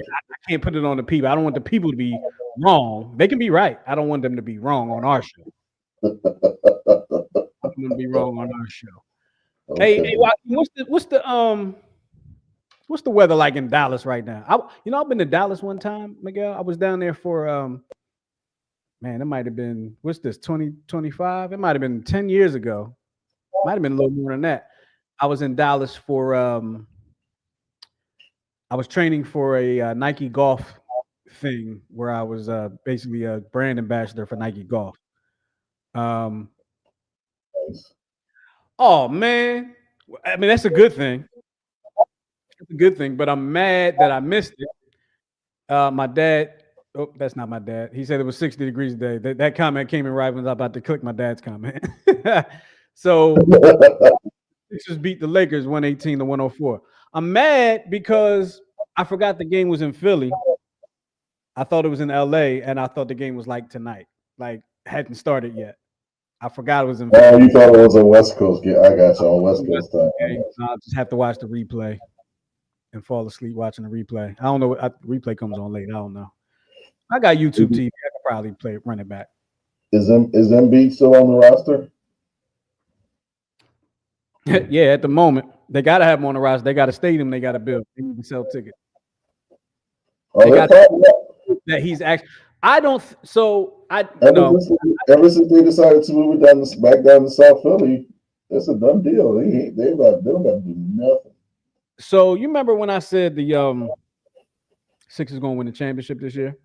can't put it on the people. I don't want the people to be wrong. They can be right. I don't want them to be wrong on our show. I want them to be wrong on our show. Okay. Hey, what's the weather like in Dallas right now? I've been to Dallas one time, Miguel. I was down there for man, it might have been 2025? It might have been 10 years ago. Might have been a little more than that. I was in Dallas for I was training for a Nike golf thing where I was basically a brand ambassador for Nike Golf. Oh man, I mean that's a good thing. It's a good thing, but I'm mad that I missed it. My dad. Oh, that's not my dad. He said it was 60 degrees today. That comment came in right when I was about to click my dad's comment. So Sixers beat the Lakers 118-104. I'm mad because I forgot the game was in Philly. I thought it was in LA, and I thought the game was like tonight. Like hadn't started yet. I forgot it was in Philly. Oh, you thought it was a West Coast game. I got you on West Coast time. I'll just have to watch the replay and fall asleep watching the replay. I don't know. Replay comes on late. I don't know. I got YouTube TV. I could probably run it back. Is Embiid still on the roster? Yeah, at the moment. They got to have him on the roster. They got a stadium they got to build. They need to sell tickets. That he's actually – I Ever since they decided to move it back down to South Philly, it's a done deal. They don't got to do nothing. So you remember when I said the Sixers going to win the championship this year?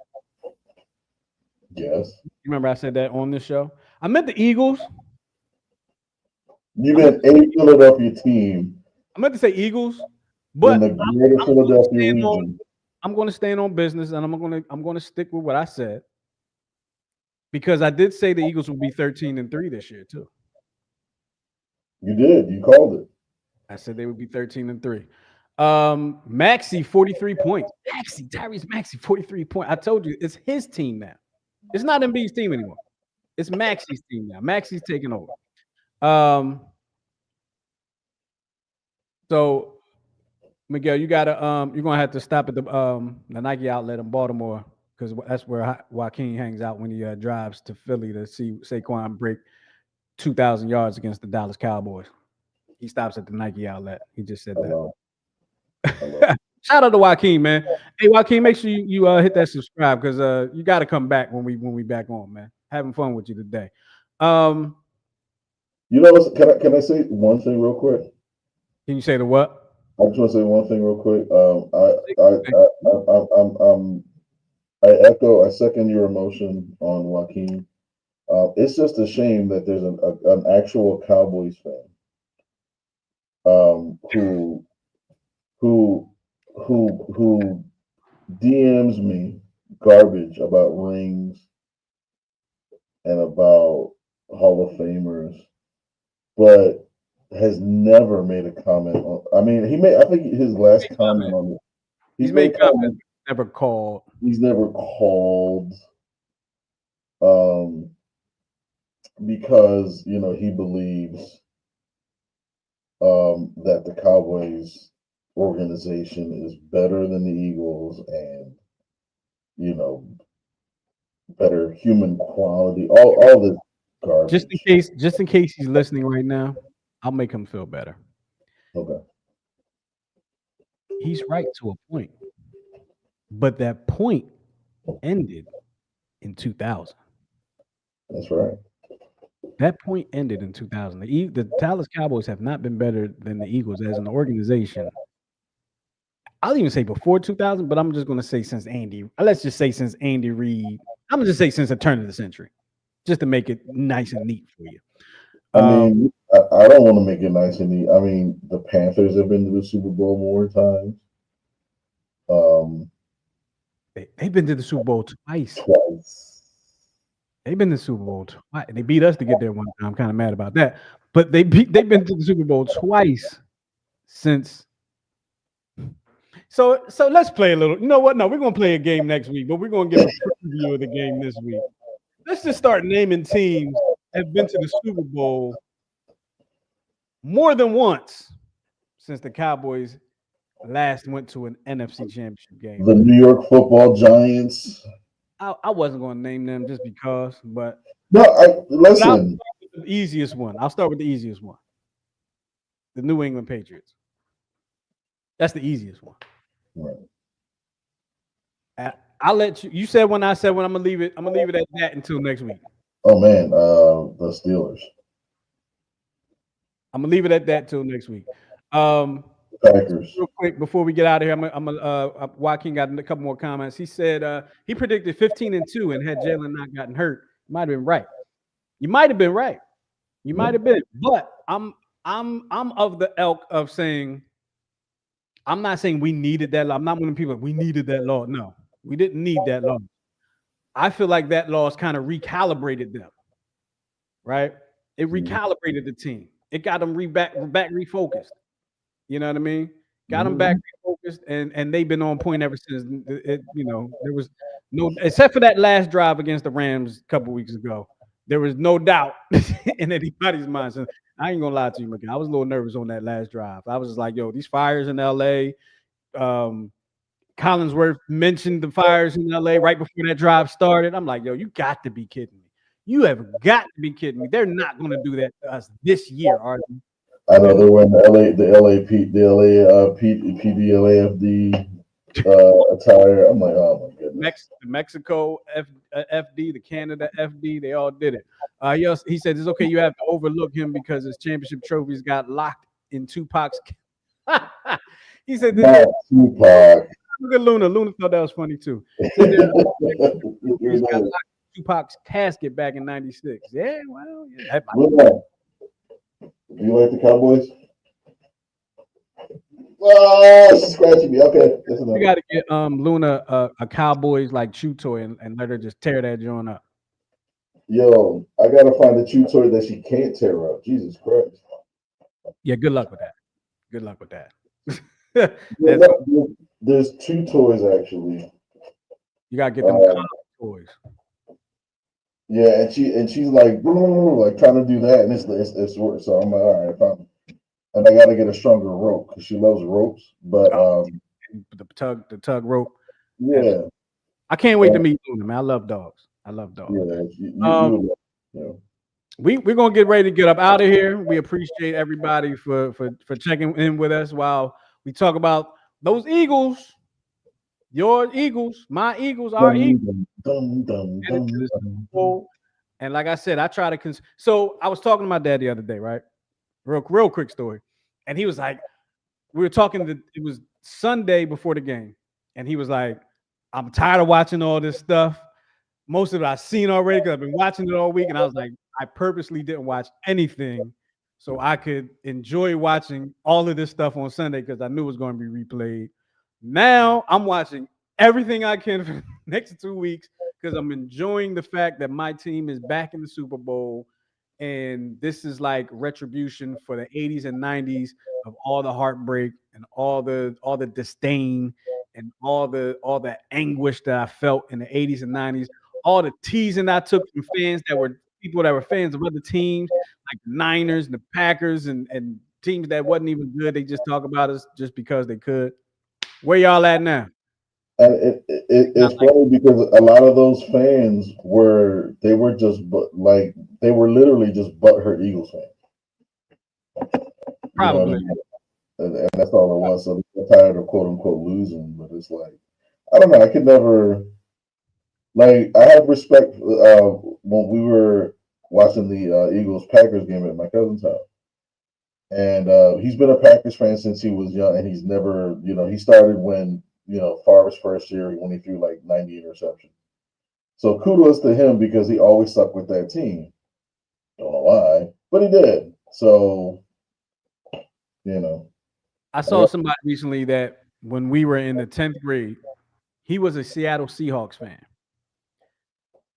Yes. You remember I said that on this show? I meant the Eagles. You meant a Philadelphia team. I meant to say Eagles, but in the greater Philadelphia region. I'm going to stand on business, and I'm going to stick with what I said, because I did say the Eagles will be 13-3 this year too. You did. You called it. I said they would be 13-3. Maxey 43 points. Tyrese Maxey 43 points. I told you it's his team now. It's not Embiid's team anymore. It's Maxey's team now. Maxey's taking over. So Miguel, you're gonna have to stop at the Nike outlet in Baltimore, because that's where Joaquin hangs out when he drives to Philly to see Saquon break 2,000 yards against the Dallas Cowboys. He stops at the Nike outlet. He just said that. Shout out to Joaquin, man. Hey, Joaquin, make sure you hit that subscribe, because you got to come back when we back on, man. Having fun with you today. You know what? Can I say one thing real quick? Can you say the what? I just want to say one thing real quick. I second your emotion on Joaquin. It's just a shame that there's an actual Cowboys fan who DMs me garbage about rings and about Hall of Famers, but has never made a comment on. I mean, I think his last comment on it. He's made comments. Never called. He's never called. Because he believes that the Cowboys organization is better than the Eagles, and better human quality. All this garbage. Just in case he's listening right now, I'll make him feel better. Okay. He's right to a point, but that point ended in 2000. That's right. That point ended in 2000. The Dallas Cowboys have not been better than the Eagles as an organization. I'll even say before 2000, but I'm just going to say since Andy. Let's just say since Andy Reid. I'm going to just say since the turn of the century, just to make it nice and neat for you. I mean, I don't want to make it nice and neat. I mean, the Panthers have been to the Super Bowl more times. They've been to the Super Bowl twice. They've been to the Super Bowl twice. They beat us to get there one time. I'm kind of mad about that. But they've been to the Super Bowl twice since. So let's play a little. You know what? No, we're going to play a game next week, but we're going to give a preview of the game this week. Let's just start naming teams that have been to the Super Bowl more than once since the Cowboys last went to an NFC Championship game. The New York Football Giants. I wasn't going to name them just because, but listen. The easiest one. I'll start with the easiest one. The New England Patriots. That's the easiest one. Right. I'll let you. You said when I'm gonna leave it. I'm gonna leave it at that until next week. Oh man, the Steelers. I'm gonna leave it at that till next week. Packers. Real quick before we get out of here, Joaquin got a couple more comments. He said he predicted 15-2 and had Jalen not gotten hurt. Might have been right. You might have been right. You might have been. But I'm of the ilk of saying. I'm not saying we needed that law. I'm not one of the people we needed that law. No, we didn't need that law. I feel like that law has kind of recalibrated them, right? It recalibrated the team. It got them back refocused. You know what I mean? Got them back refocused, and they've been on point ever since. There was no, except for that last drive against the Rams a couple weeks ago, there was no doubt in anybody's mind. So I ain't gonna lie to you, McGee. I was a little nervous on that last drive. I was just like, yo, these fires in LA. Collinsworth mentioned the fires in LA right before that drive started. I'm like, yo, you got to be kidding me. You have got to be kidding me. They're not going to do that to us this year, are they? I know they're wearing the PDLAFD attire. I'm like, oh my goodness. Mexico FD, the Canada FD. They all did it. He said it's okay. You have to overlook him because his championship trophies got locked in Tupac's. He said this. Not Tupac. Look at Luna. Luna thought that was funny too. Said trophies got locked in Tupac's casket back in '96. Yeah, well, yeah, Do you like the Cowboys? Oh, she's scratching me. Okay, that's enough. you got to get Luna a Cowboys like chew toy and let her just tear that joint up. Yo, I gotta find a chew toy that she can't tear up. Jesus Christ. Yeah, good luck with that. Good luck with that. There's two toys actually. You gotta get them college toys. Yeah, and she's like trying to do that, and it's work. So I'm like, all right, fine. And I gotta get a stronger rope because she loves ropes. But the tug rope. yeah, I can't wait to meet Luna, man. I love dogs. I love dogs. Yeah, We're gonna get ready to get up out of here. We appreciate everybody for checking in with us while we talk about those Eagles, your Eagles, my Eagles, our Eagles. And like I said, I try to so I was talking to my dad the other day, right? Real quick story. And he was like, we were talking it was Sunday before the game, and he was like, I'm tired of watching all this stuff. Most of it I've seen already because I've been watching it all week. And I was like, I purposely didn't watch anything so I could enjoy watching all of this stuff on Sunday because I knew it was going to be replayed. Now I'm watching everything I can for the next 2 weeks because I'm enjoying the fact that my team is back in the Super Bowl. And this is like retribution for the 80s and 90s of all the heartbreak and all the disdain and all the anguish that I felt in the 80s and 90s. All the teasing I took from fans that were people that were fans of other teams, like the Niners and the Packers and teams that wasn't even good. They just talk about us just because they could. Where y'all at now? And it's funny because a lot of those fans were literally just butthurt Eagles fans. Probably. You know what I mean? And that's all it was. So they're tired of quote unquote losing, but it's like I don't know. I could never. Like I have respect when we were watching the Eagles Packers game at my cousin's house, and he's been a Packers fan since he was young, and he's never, he started when Favre's first year when he threw like 90 interceptions. So kudos to him because he always stuck with that team. Don't know why, but he did. So I saw somebody recently that when we were in the 10th grade, he was a Seattle Seahawks fan.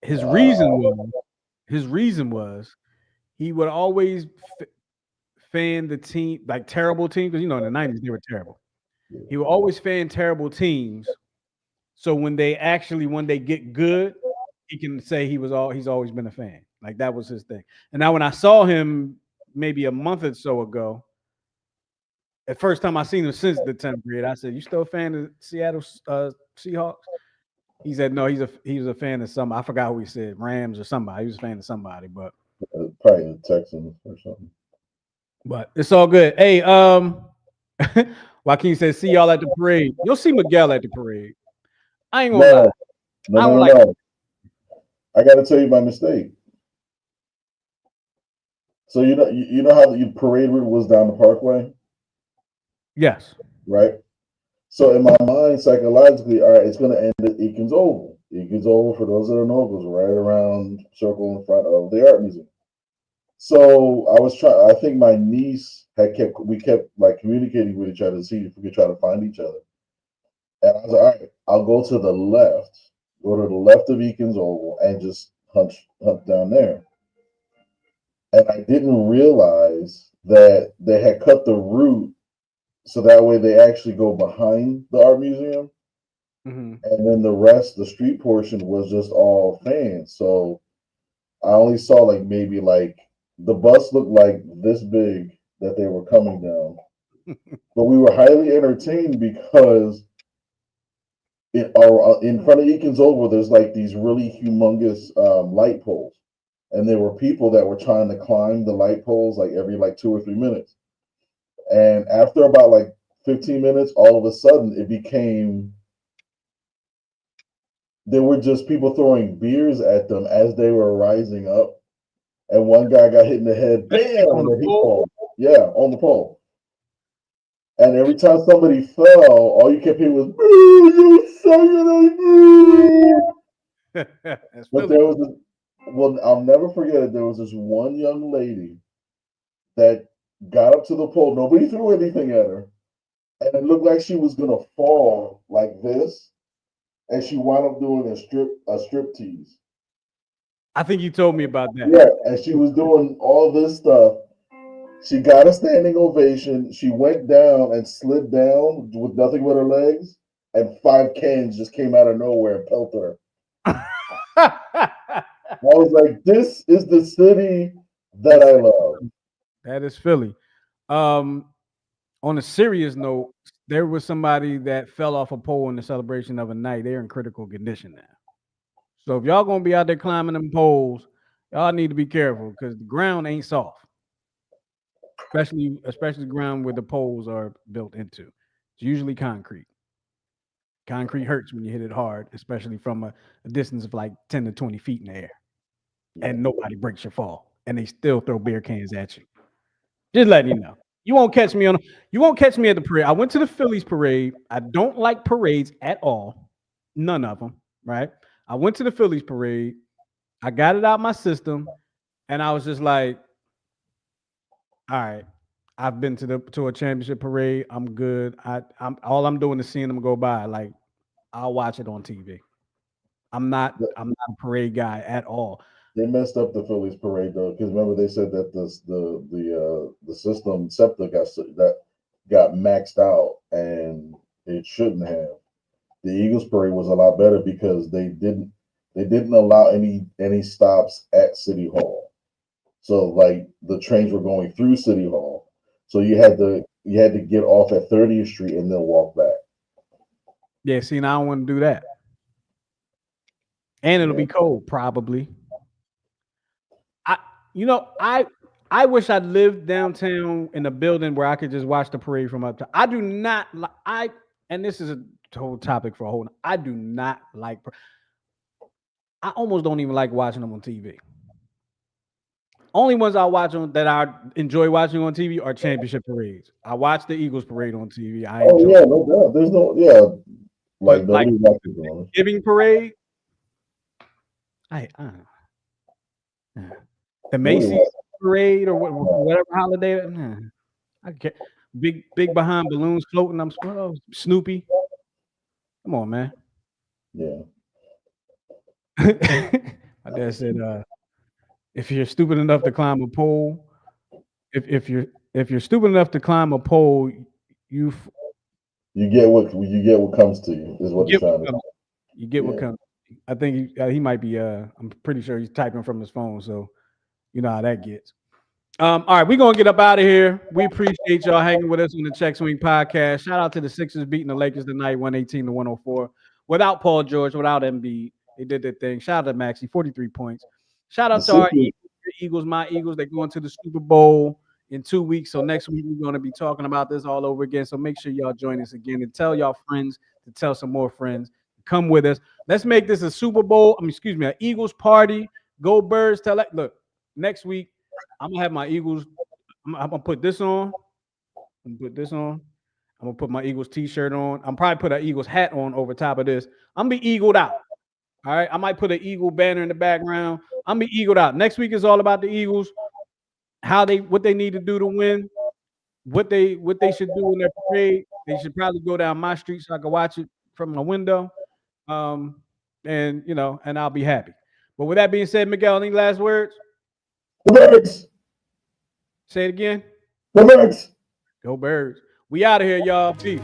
His reason was he would always fan the team, like terrible teams, because in the 90s they were terrible. He would always fan terrible teams. So when they get good, he can say he's always been a fan. Like that was his thing. And now when I saw him maybe a month or so ago, the first time I seen him since the 10th grade, I said, "You still a fan of Seattle Seahawks?" He said, "No, he was a fan of some. I forgot who he said, Rams or somebody. He was a fan of somebody, but probably the Texans or something. But it's all good. Hey, Joaquin says, "See y'all at the parade." You'll see Miguel at the parade. I ain't gonna lie. No. I got to tell you my mistake. So you know how the parade route was down the Parkway? Yes. Right. So in my mind, psychologically, all right, it's going to end at Eakins Oval. Eakins Oval, for those that don't know, was right around circle in front of the art museum. So I think my niece we kept like communicating with each other to see if we could try to find each other. And I was like, all right, I'll go to the left of Eakins Oval and just hunt down there. And I didn't realize that they had cut the route so that way they actually go behind the art museum. Mm-hmm. And then the street portion was just all fans. So I only saw maybe the bus looked like this big that they were coming down. But we were highly entertained because in front of Eakins Oval, there's these really humongous light poles. And there were people that were trying to climb the light poles every 2 or 3 minutes. And after about 15 minutes, all of a sudden it became there were just people throwing beers at them as they were rising up, and one guy got hit in the head, bam, On and the then he pole? fell. Yeah, on the pole. And every time somebody fell, all you kept hearing was "Boo, you sucker, boo." That's But Philly. there was this, well, I'll never forget it. There was this one young lady that got up to the pole. Nobody threw anything at her, and it looked like she was gonna fall like this, and she wound up doing a strip tease. I think you told me about that. Yeah, and she was doing all this stuff. She got a standing ovation. She went down and slid down with nothing but her legs, and 5 cans just came out of nowhere and pelted her. I was like, "This is the city that I love." That is Philly. Um, on a serious note, there was somebody that fell off a pole in the celebration of a night. They're in critical condition now. So if y'all gonna be out there climbing them poles, y'all need to be careful because the ground ain't soft, especially the ground where the poles are built into. It's usually concrete. Concrete hurts when you hit it hard, especially from a distance of like 10 to 20 feet in the air, and nobody breaks your fall, and they still throw beer cans at you. Just letting you know. You won't catch me at the parade. I went to the Phillies parade. I don't like parades at all. None of them, right? I went to the Phillies parade. I got it out my system, and I was just like, all right. I've been to a championship parade. I'm good. I'm doing is seeing them go by. Like, I'll watch it on TV. I'm not a parade guy at all. They messed up the Phillies parade though, because remember they said that the system SEPTA got maxed out, and it shouldn't have. The Eagles parade was a lot better because they didn't allow any stops at City Hall. So like the trains were going through City Hall, so you had to get off at 30th Street and then walk back. Yeah, see, now I don't want to do that. And it'll Yeah. be cold, probably. I you know, I wish I lived downtown in a building where I could just watch the parade from up top. I do not like and this is a whole topic for a whole. I do not like. I almost don't even like watching them on TV. Only ones I watch on that I enjoy watching on TV are championship parades. I watch the Eagles parade on TV. I Oh enjoy yeah, it. no doubt. There's no yeah, like But like nobody watches on it. Thanksgiving parade, I the Nobody Macy's watches. parade or whatever holiday. I get big behind balloons floating. Snoopy. Come on, man. Yeah. My dad said, if you're stupid enough to climb a pole, if you're stupid enough to climb a pole, you You get what comes to you is what he's get what trying to comes. You get what Yeah. comes. I think he might be. I'm pretty sure he's typing from his phone, so you know how that gets. All right, we're gonna get up out of here. We appreciate y'all hanging with us on the Check Swing podcast. Shout out to the Sixers beating the Lakers tonight, 118 to 104. Without Paul George, without Embiid, they did their thing. Shout out to Maxey, 43 points. Shout The out to our Sixers, Eagles, my Eagles. They're going to the Super Bowl in 2 weeks. So next week we're going to be talking about this all over again. So make sure y'all join us again and tell y'all friends to tell some more friends to come with us. Let's make this a Super Bowl. An Eagles party. Go Birds. Look, next week I'm gonna have my Eagles. I'm gonna put this on. I'm gonna put this on. I'm gonna put my Eagles t-shirt on. I'm probably put an Eagles hat on over top of this. I'm gonna be eagled out. All right. I might put an Eagle banner in the background. I'm gonna be eagled out. Next week is all about the Eagles, what they need to do to win, what they should do in their parade. They should probably go down my street so I can watch it from my window. And I'll be happy. But with that being said, Miguel, any last words? the Birds, Say it again. the Birds. Go Birds. We out of here, y'all. Peace.